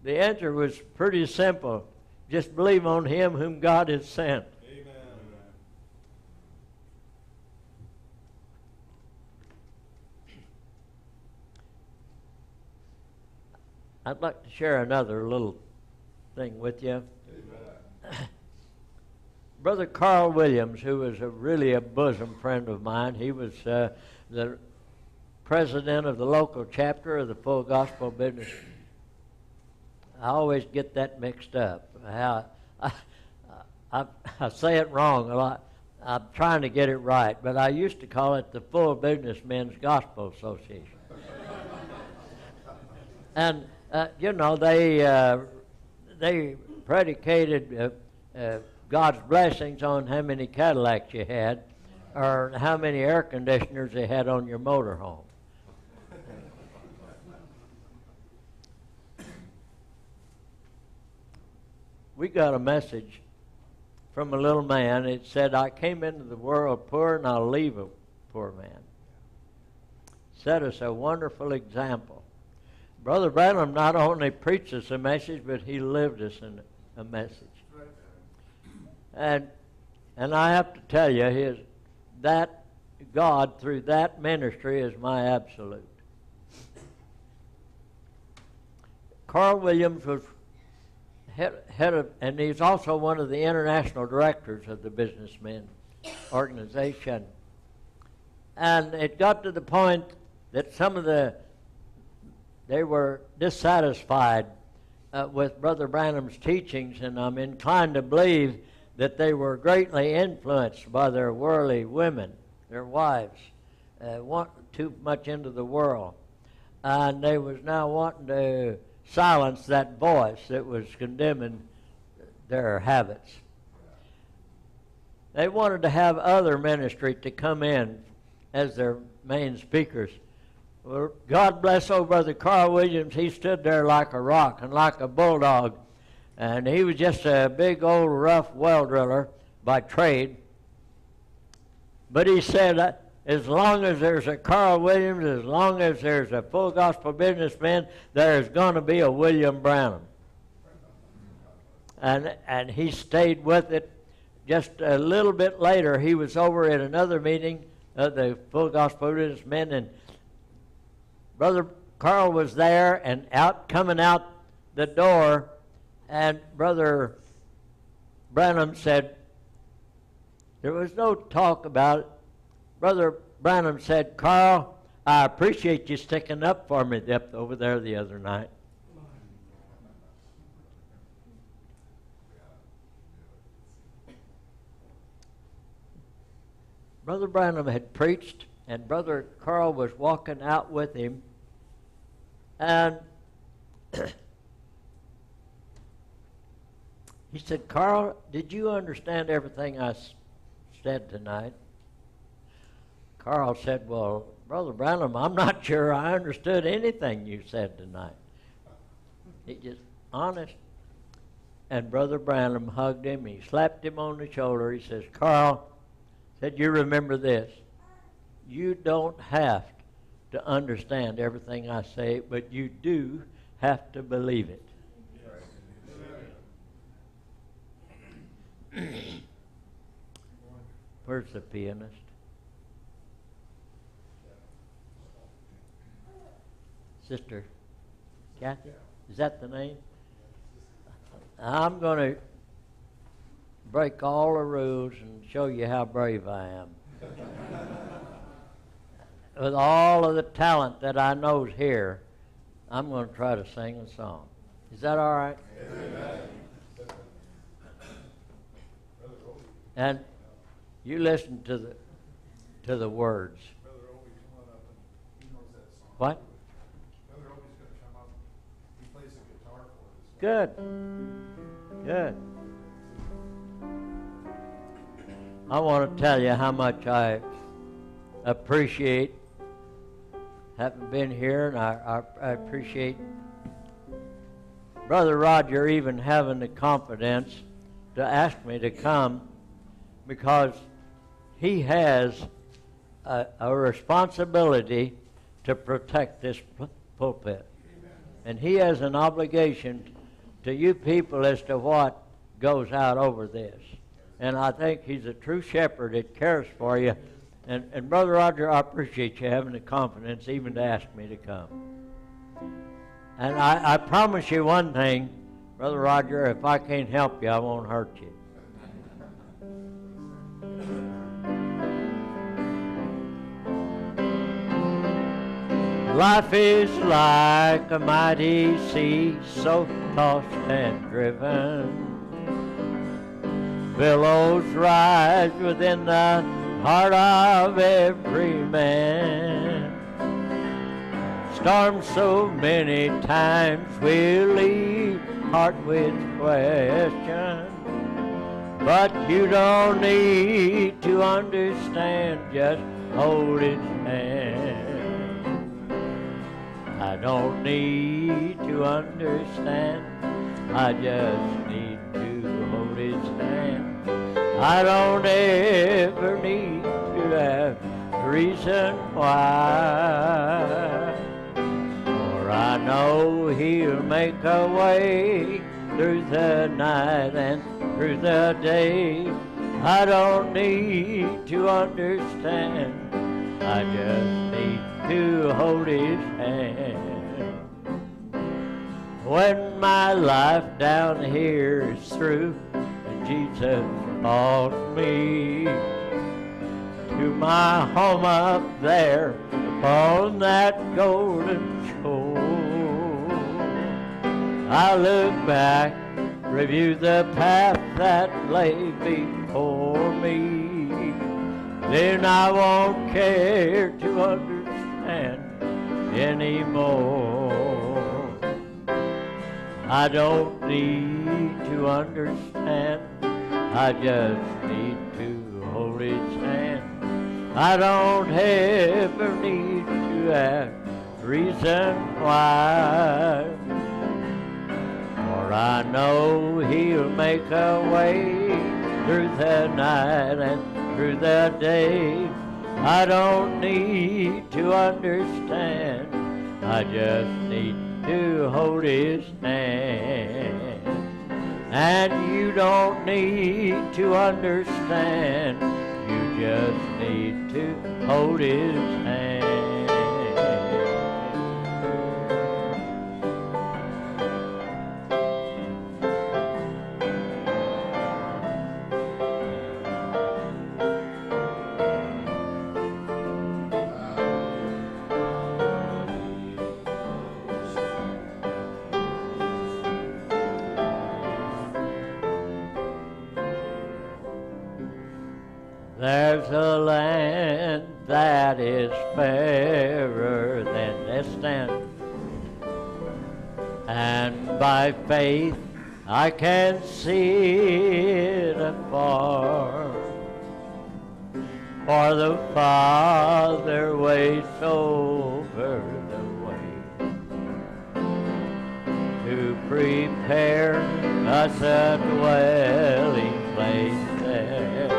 [SPEAKER 1] The answer was pretty simple. Just believe on him whom God has sent.
[SPEAKER 2] Amen.
[SPEAKER 1] I'd like to share another little thing with you.
[SPEAKER 2] Amen.
[SPEAKER 1] Brother Carl Williams, who was really a bosom friend of mine, he was the president of the local chapter of the Full Gospel Business. I always get that mixed up. I say it wrong a lot. I'm trying to get it right, but I used to call it the Full Businessmen's Gospel Association. And they predicated God's blessings on how many Cadillacs you had or how many air conditioners they had on your motorhome. We got a message from a little man. It said, I came into the world poor and I'll leave a poor man. Set us a wonderful example. Brother Branham not only preached us a message, but he lived us a message. And I have to tell you, that God through that ministry is my absolute. Carl Williams was head of, and he's also one of the international directors of the Businessmen organization. And it got to the point that they were dissatisfied with Brother Branham's teachings, and I'm inclined to believe that they were greatly influenced by their worldly women, their wives, too much into the world. And they was now wanting to silence that voice that was condemning their habits. They wanted to have other ministry to come in as their main speakers. Well, God bless old Brother Carl Williams. He stood there like a rock and like a bulldog. And he was just a big old rough well driller by trade. But he said, as long as there's a Carl Williams, as long as there's a Full Gospel Businessman, there's going to be a William Branham. And he stayed with it. Just a little bit later, he was over at another meeting of the Full Gospel Businessmen, and Brother Carl was there and coming out the door, and Brother Branham said, there was no talk about it. Brother Branham said, Carl, I appreciate you sticking up for me over there the other night. Brother Branham had preached, and Brother Carl was walking out with him, and He said, Carl, did you understand everything I said tonight? Carl said, well, Brother Branham, I'm not sure I understood anything you said tonight. He just, honest. And Brother Branham hugged him. He slapped him on the shoulder. He says, Carl, said, you remember this. You don't have to understand everything I say, but you do have to believe it. Where's the pianist? Sister Kathy? Is that the name? I'm going to break all the rules and show you how brave I am. With all of the talent that I know's here, I'm going to try to sing a song. Is that all right? Amen. And you listen to the words.
[SPEAKER 2] Brother Opie's coming up and he knows that song.
[SPEAKER 1] What?
[SPEAKER 2] Brother Opie's going to come up. He plays the guitar for us.
[SPEAKER 1] Good. Good. I want to tell you how much I appreciate having been here, and I appreciate Brother Roger even having the confidence to ask me to come, because he has a responsibility to protect this pulpit. And he has an obligation to you people as to what goes out over this. And I think he's a true shepherd that cares for you. And Brother Roger, I appreciate you having the confidence even to ask me to come. And I promise you one thing, Brother Roger, if I can't help you, I won't hurt you. Life is like a mighty sea, so tossed and driven. Billows rise within the heart of every man. Storms so many times will leave heart with question, but you don't need to understand, just hold his hand. I don't need to understand, I just need to hold his hand. I don't ever need to have reason why, for I know he'll make a way through the night and through the day. I don't need to understand, I just need to hold his hand. When my life down here is through and Jesus calls me to my home up there upon that golden shore, I look back, review the path that lay before me, then I won't care to understand anymore. I don't need to understand, I just need to hold his hand. I don't ever need to ask reason why, for I know he'll make a way through the night and through the day. I don't need to understand, I just need to hold his hand. And you don't need to understand, you just need to hold his hand. There's a land that is fairer than this land, and by faith I can see it afar, for the Father waits over the way to prepare us a dwelling place there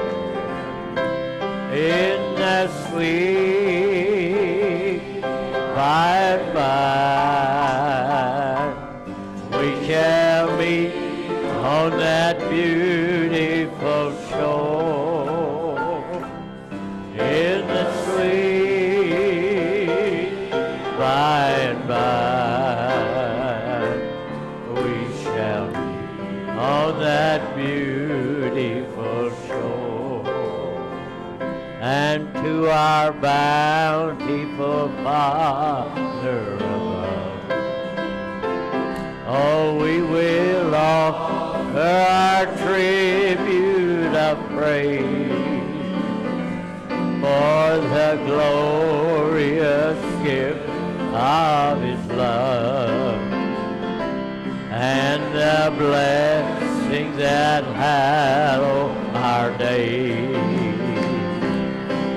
[SPEAKER 1] in the sweet by and by. We shall meet on that beautiful shore in the sweet by and by. We shall meet on that beautiful shore, and to our bountiful Father above, oh, we will offer our tribute of praise for the glorious gift of His love and the blessings that hallow our days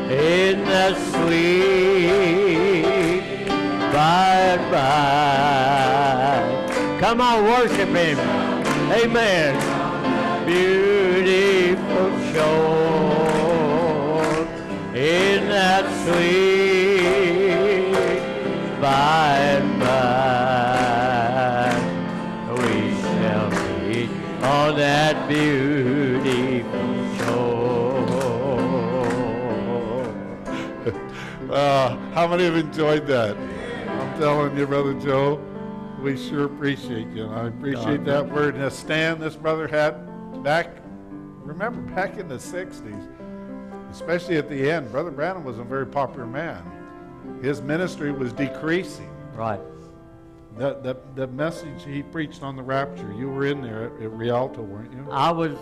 [SPEAKER 1] in the sweet by and by. Come on, worship Him. Amen. Beautiful shore in that sweet by and by. We shall meet on that beautiful shore.
[SPEAKER 3] How many have enjoyed that? I'm telling you, Brother Joe, we sure appreciate you. And I appreciate that word. And the stand this brother had back, remember back in the 60s, especially at the end, Brother Branham was a very popular man. His ministry was decreasing.
[SPEAKER 1] Right.
[SPEAKER 3] That message he preached on the rapture, you were in there at Rialto, weren't you?
[SPEAKER 1] I was,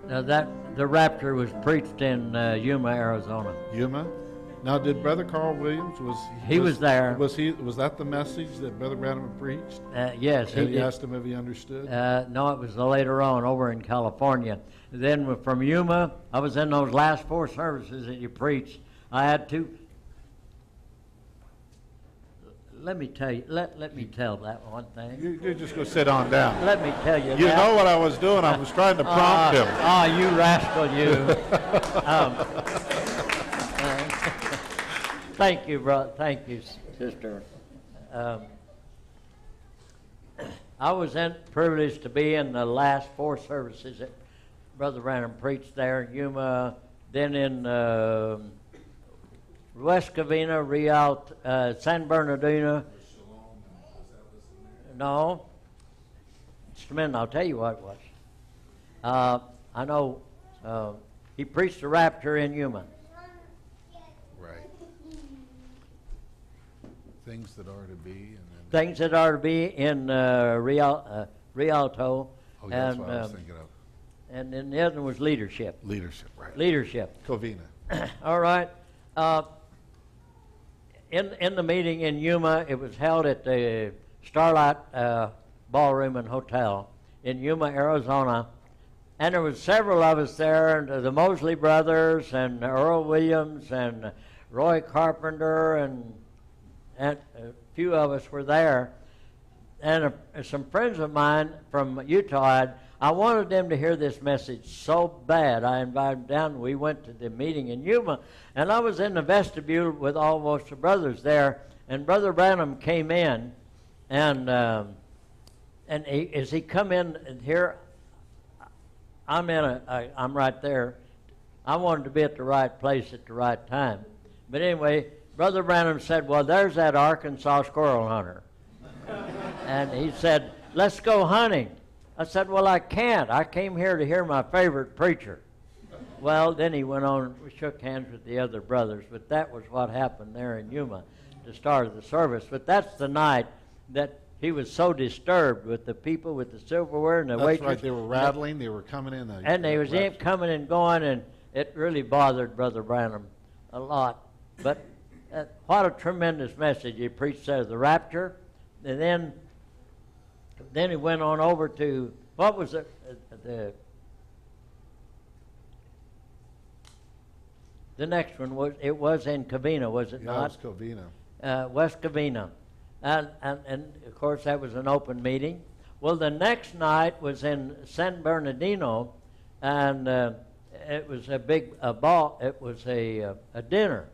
[SPEAKER 1] the rapture was preached in Yuma, Arizona.
[SPEAKER 3] Yuma? Now, did Brother Carl Williams,
[SPEAKER 1] He was there.
[SPEAKER 3] Was that the message that Brother Branham preached?
[SPEAKER 1] Yes,
[SPEAKER 3] And
[SPEAKER 1] he
[SPEAKER 3] he
[SPEAKER 1] did.
[SPEAKER 3] asked him if he understood?
[SPEAKER 1] No, it was later on over in California. Then from Yuma, I was in those last 4 services that you preached. I had to. Let me tell you. Let me tell that one thing.
[SPEAKER 3] You just go sit on down.
[SPEAKER 1] Let me tell you.
[SPEAKER 3] You know what I was doing? I was trying to prompt him.
[SPEAKER 1] You rascal, you. Thank you, brother. Thank you, sister. I was privileged to be in the last 4 services that Brother Branham preached there in Yuma, then in West Covina, Rialto, San Bernardino. No. Just a minute, I'll tell you what it was. I know he preached the rapture in Yuma.
[SPEAKER 3] Right. Things that are to be. And then
[SPEAKER 1] Things that are to be in Rialto.
[SPEAKER 3] Oh, yeah, that's
[SPEAKER 1] and,
[SPEAKER 3] what I was thinking of.
[SPEAKER 1] And then the other one was leadership.
[SPEAKER 3] Leadership, right.
[SPEAKER 1] Leadership.
[SPEAKER 3] Covina.
[SPEAKER 1] All right. In the meeting in Yuma, it was held at the Starlight Ballroom and Hotel in Yuma, Arizona. And there was several of us there, and the Mosley brothers, and Earl Williams, and Roy Carpenter, and a few of us were there. And some friends of mine from Utah, I wanted them to hear this message so bad. I invited them down. We went to the meeting in Yuma, and I was in the vestibule with almost the brothers there, and Brother Branham came in, and as he come in here, I'm right there. I wanted to be at the right place at the right time. But anyway, Brother Branham said, well, there's that Arkansas squirrel hunter. And he said, let's go hunting. I said, well, I can't. I came here to hear my favorite preacher. Well, then he went on and shook hands with the other brothers. But that was what happened there in Yuma to start the service. But that's the night that he was so disturbed with the people, with the silverware and the
[SPEAKER 3] That's
[SPEAKER 1] waitress.
[SPEAKER 3] right. They were rattling. They were coming in.
[SPEAKER 1] And they was coming and going, and it really bothered Brother Branham a lot. But what a tremendous message he preached there, the rapture. And then he went on over to What was the next one? Was in Covina, was it
[SPEAKER 3] Yeah,
[SPEAKER 1] not?
[SPEAKER 3] it was Covina.
[SPEAKER 1] West Covina. And of course that was an open meeting. Well, the next night was in San Bernardino, and it was a ball. It was a dinner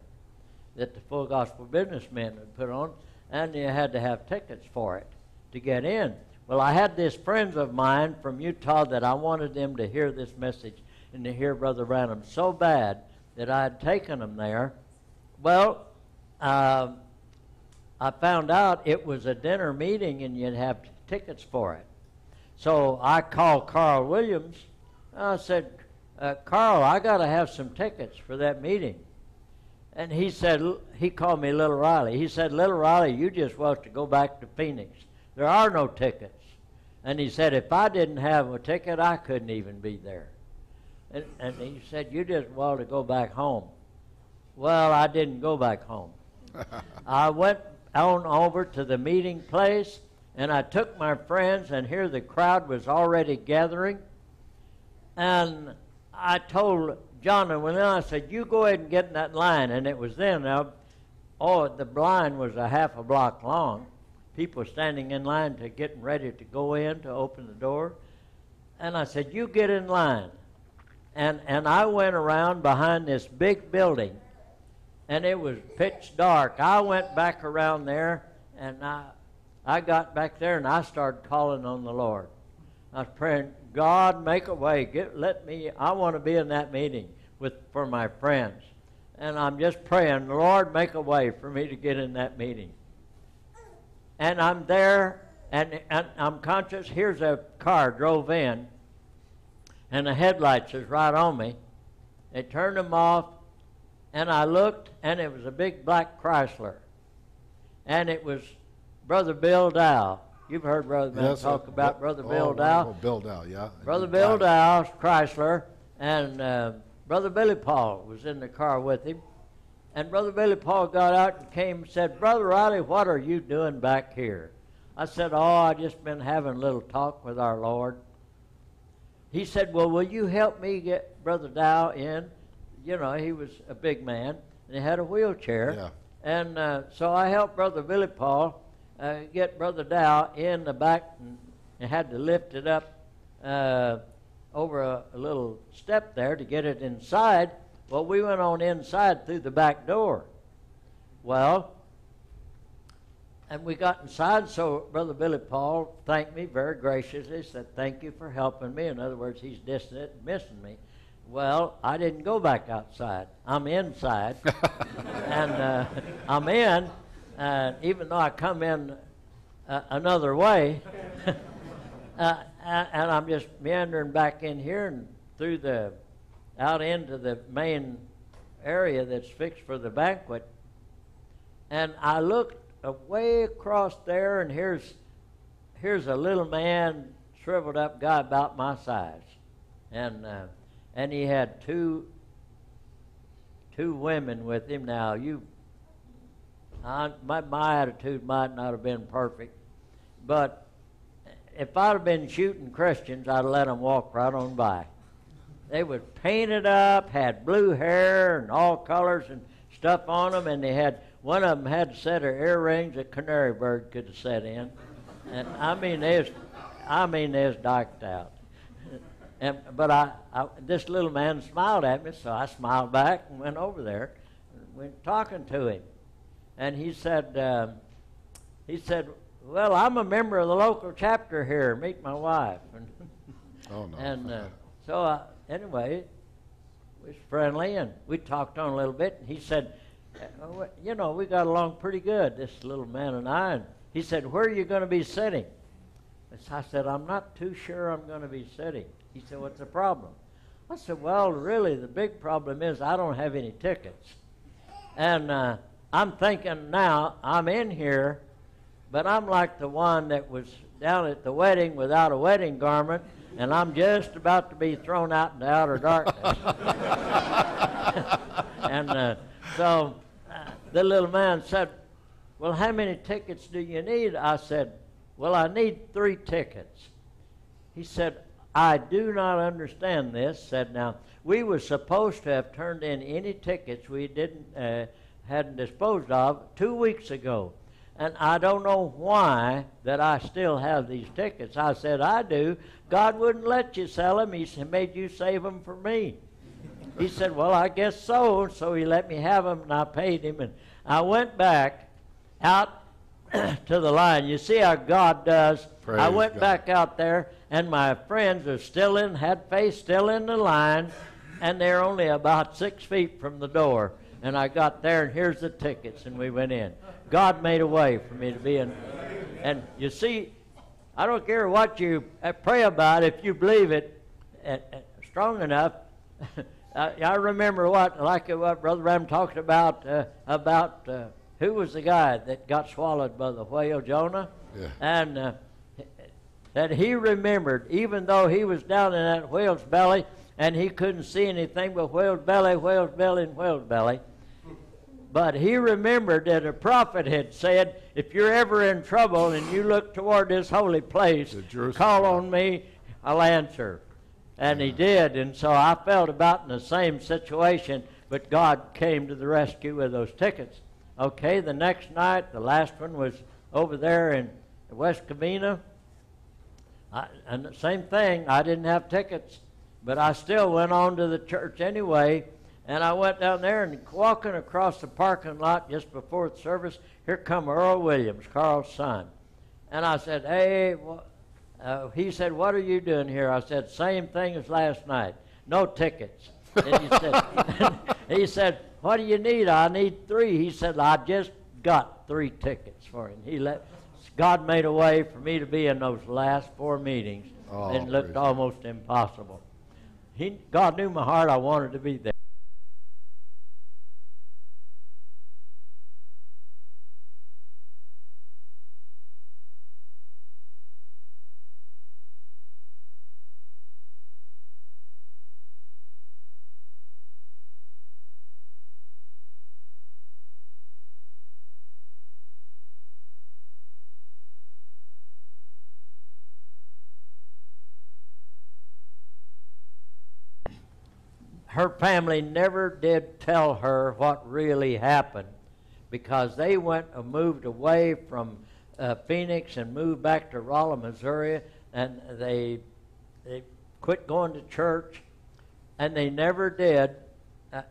[SPEAKER 1] that the Full Gospel Businessmen had put on, and you had to have tickets for it to get in. Well, I had these friends of mine from Utah that I wanted them to hear this message and to hear Brother Branham so bad that I had taken them there. Well, I found out it was a dinner meeting and you'd have tickets for it. So I called Carl Williams. I said, Carl, I got to have some tickets for that meeting. And he said, he called me Little Riley. He said, Little Riley, you just want to go back to Phoenix. There are no tickets. And he said, if I didn't have a ticket, I couldn't even be there. And he said, you just want to go back home. Well, I didn't go back home. I went on over to the meeting place, and I took my friends, and here the crowd was already gathering. And I told John and William, I said, you go ahead and get in that line. And it was then, the line was a half a block long. People standing in line to getting ready to go in to open the door. And I said, you get in line. And I went around behind this big building, and it was pitch dark. I went back around there, and I got back there, and I started calling on the Lord. I was praying, God, make a way. I want to be in that meeting for my friends. And I'm just praying, Lord, make a way for me to get in that meeting. And I'm there, and I'm conscious. Here's a car drove in, and the headlights is right on me. They turned them off, and I looked, and it was a big black Chrysler. And it was Brother Bill Dow. You've heard Brother Ben talk about Brother Bill Dow.
[SPEAKER 3] Bill Dow, yeah.
[SPEAKER 1] Brother Bill Dow's Chrysler, and Brother Billy Paul was in the car with him. And Brother Billy Paul got out and came and said, Brother Riley, what are you doing back here? I said, I just been having a little talk with our Lord. He said, well, will you help me get Brother Dow in? You know, he was a big man, and he had a wheelchair.
[SPEAKER 3] Yeah.
[SPEAKER 1] And so I helped Brother Billy Paul get Brother Dow in the back, and had to lift it up over a little step there to get it inside. Well, we went on inside through the back door. Well, and we got inside, so Brother Billy Paul thanked me very graciously, said, thank you for helping me. In other words, he's dismissing me. Well, I didn't go back outside. I'm inside. And I'm in, even though I come in another way. And I'm just meandering back in here and out into the main area that's fixed for the banquet. And I looked way across there, and here's a little man, shriveled up guy about my size. And he had two women with him. Now, my attitude might not have been perfect, but if I'd have been shooting Christians, I'd have let them walk right on by. They was painted up, had blue hair and all colors and stuff on them, and one of them had a set of earrings a canary bird could have sat in. And I mean, they was darked out. But this little man smiled at me, so I smiled back and went over there and went talking to him. And he said, well, I'm a member of the local chapter here. Meet my wife.
[SPEAKER 3] Oh, no.
[SPEAKER 1] And so anyway, we was friendly, and we talked on a little bit. And he said, you know, we got along pretty good, this little man and I. And he said, where are you going to be sitting? I said, I'm not too sure I'm going to be sitting. He said, what's the problem? I said, well, really, the big problem is I don't have any tickets. And I'm thinking now, I'm in here, but I'm like the one that was down at the wedding without a wedding garment, and I'm just about to be thrown out into outer darkness. And so the little man said, well, how many tickets do you need? I said, well, I need 3 tickets. he said, I do not understand this. Said, now, we were supposed to have turned in any tickets we hadn't disposed of 2 weeks ago. And I don't know why that I still have these tickets. I said, I do. God wouldn't let you sell them. He made you save them for me. He said, well, I guess so. So he let me have them, and I paid him. And I went back out to the line. You see how God does.
[SPEAKER 3] Praise
[SPEAKER 1] I went
[SPEAKER 3] God.
[SPEAKER 1] back out there, and my friends are had faith still in the line, and they're only about 6 feet from the door. And I got there, and here's the tickets, and we went in. God made a way for me to be in. And you see, I don't care what you pray about, if you believe it strong enough. I remember what Brother Branham talked about who was the guy that got swallowed by the whale, Jonah?
[SPEAKER 3] Yeah.
[SPEAKER 1] And that he remembered, even though he was down in that whale's belly, and he couldn't see anything but whale's belly, and whale's belly. But he remembered that a prophet had said, if you're ever in trouble and you look toward this holy place, call on me, I'll answer. And he did, and so I felt about in the same situation, but God came to the rescue with those tickets. Okay, the next night, the last one was over there in West Covina. And the same thing, I didn't have tickets, but I still went on to the church anyway. And I went down there, and walking across the parking lot just before the service, here come Earl Williams, Carl's son. And I said, hey, he said, what are you doing here? I said, same thing as last night, no tickets. And he said, what do you need? I need 3. He said, I just got 3 tickets for him. God made a way for me to be in those last 4 meetings. It looked almost impossible. God knew my heart. I wanted to be there. Her family never did tell her what really happened, because they went and moved away from Phoenix and moved back to Rolla, Missouri, and they quit going to church, and they never did.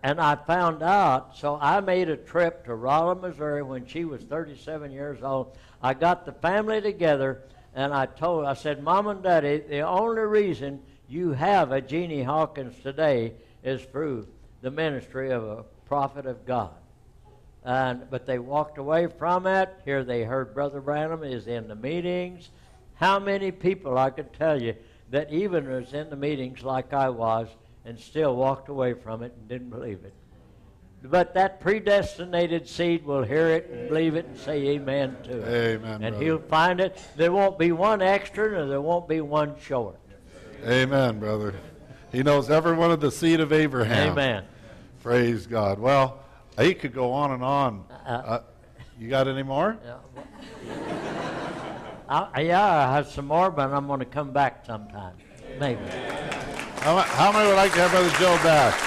[SPEAKER 1] And I found out, so I made a trip to Rolla, Missouri when she was 37 years old. I got the family together, and I said, Mom and Daddy, the only reason you have a Jeannie Hawkins today is through the ministry of a prophet of God. But they walked away from it. Here they heard Brother Branham is in the meetings. How many people I could tell you that even was in the meetings like I was and still walked away from it and didn't believe it. But that predestinated seed will hear it and believe it and say amen to it.
[SPEAKER 3] Amen,
[SPEAKER 1] and
[SPEAKER 3] brother.
[SPEAKER 1] he'll find it. There won't be one extra and there won't be one short.
[SPEAKER 3] Amen, brother. He knows every one of the seed of Abraham.
[SPEAKER 1] Amen.
[SPEAKER 3] Praise God. Well, he could go on and on. You got any more?
[SPEAKER 1] Yeah, I have some more, but I'm going to come back sometime. Maybe.
[SPEAKER 3] How many would like to have Brother Joe back?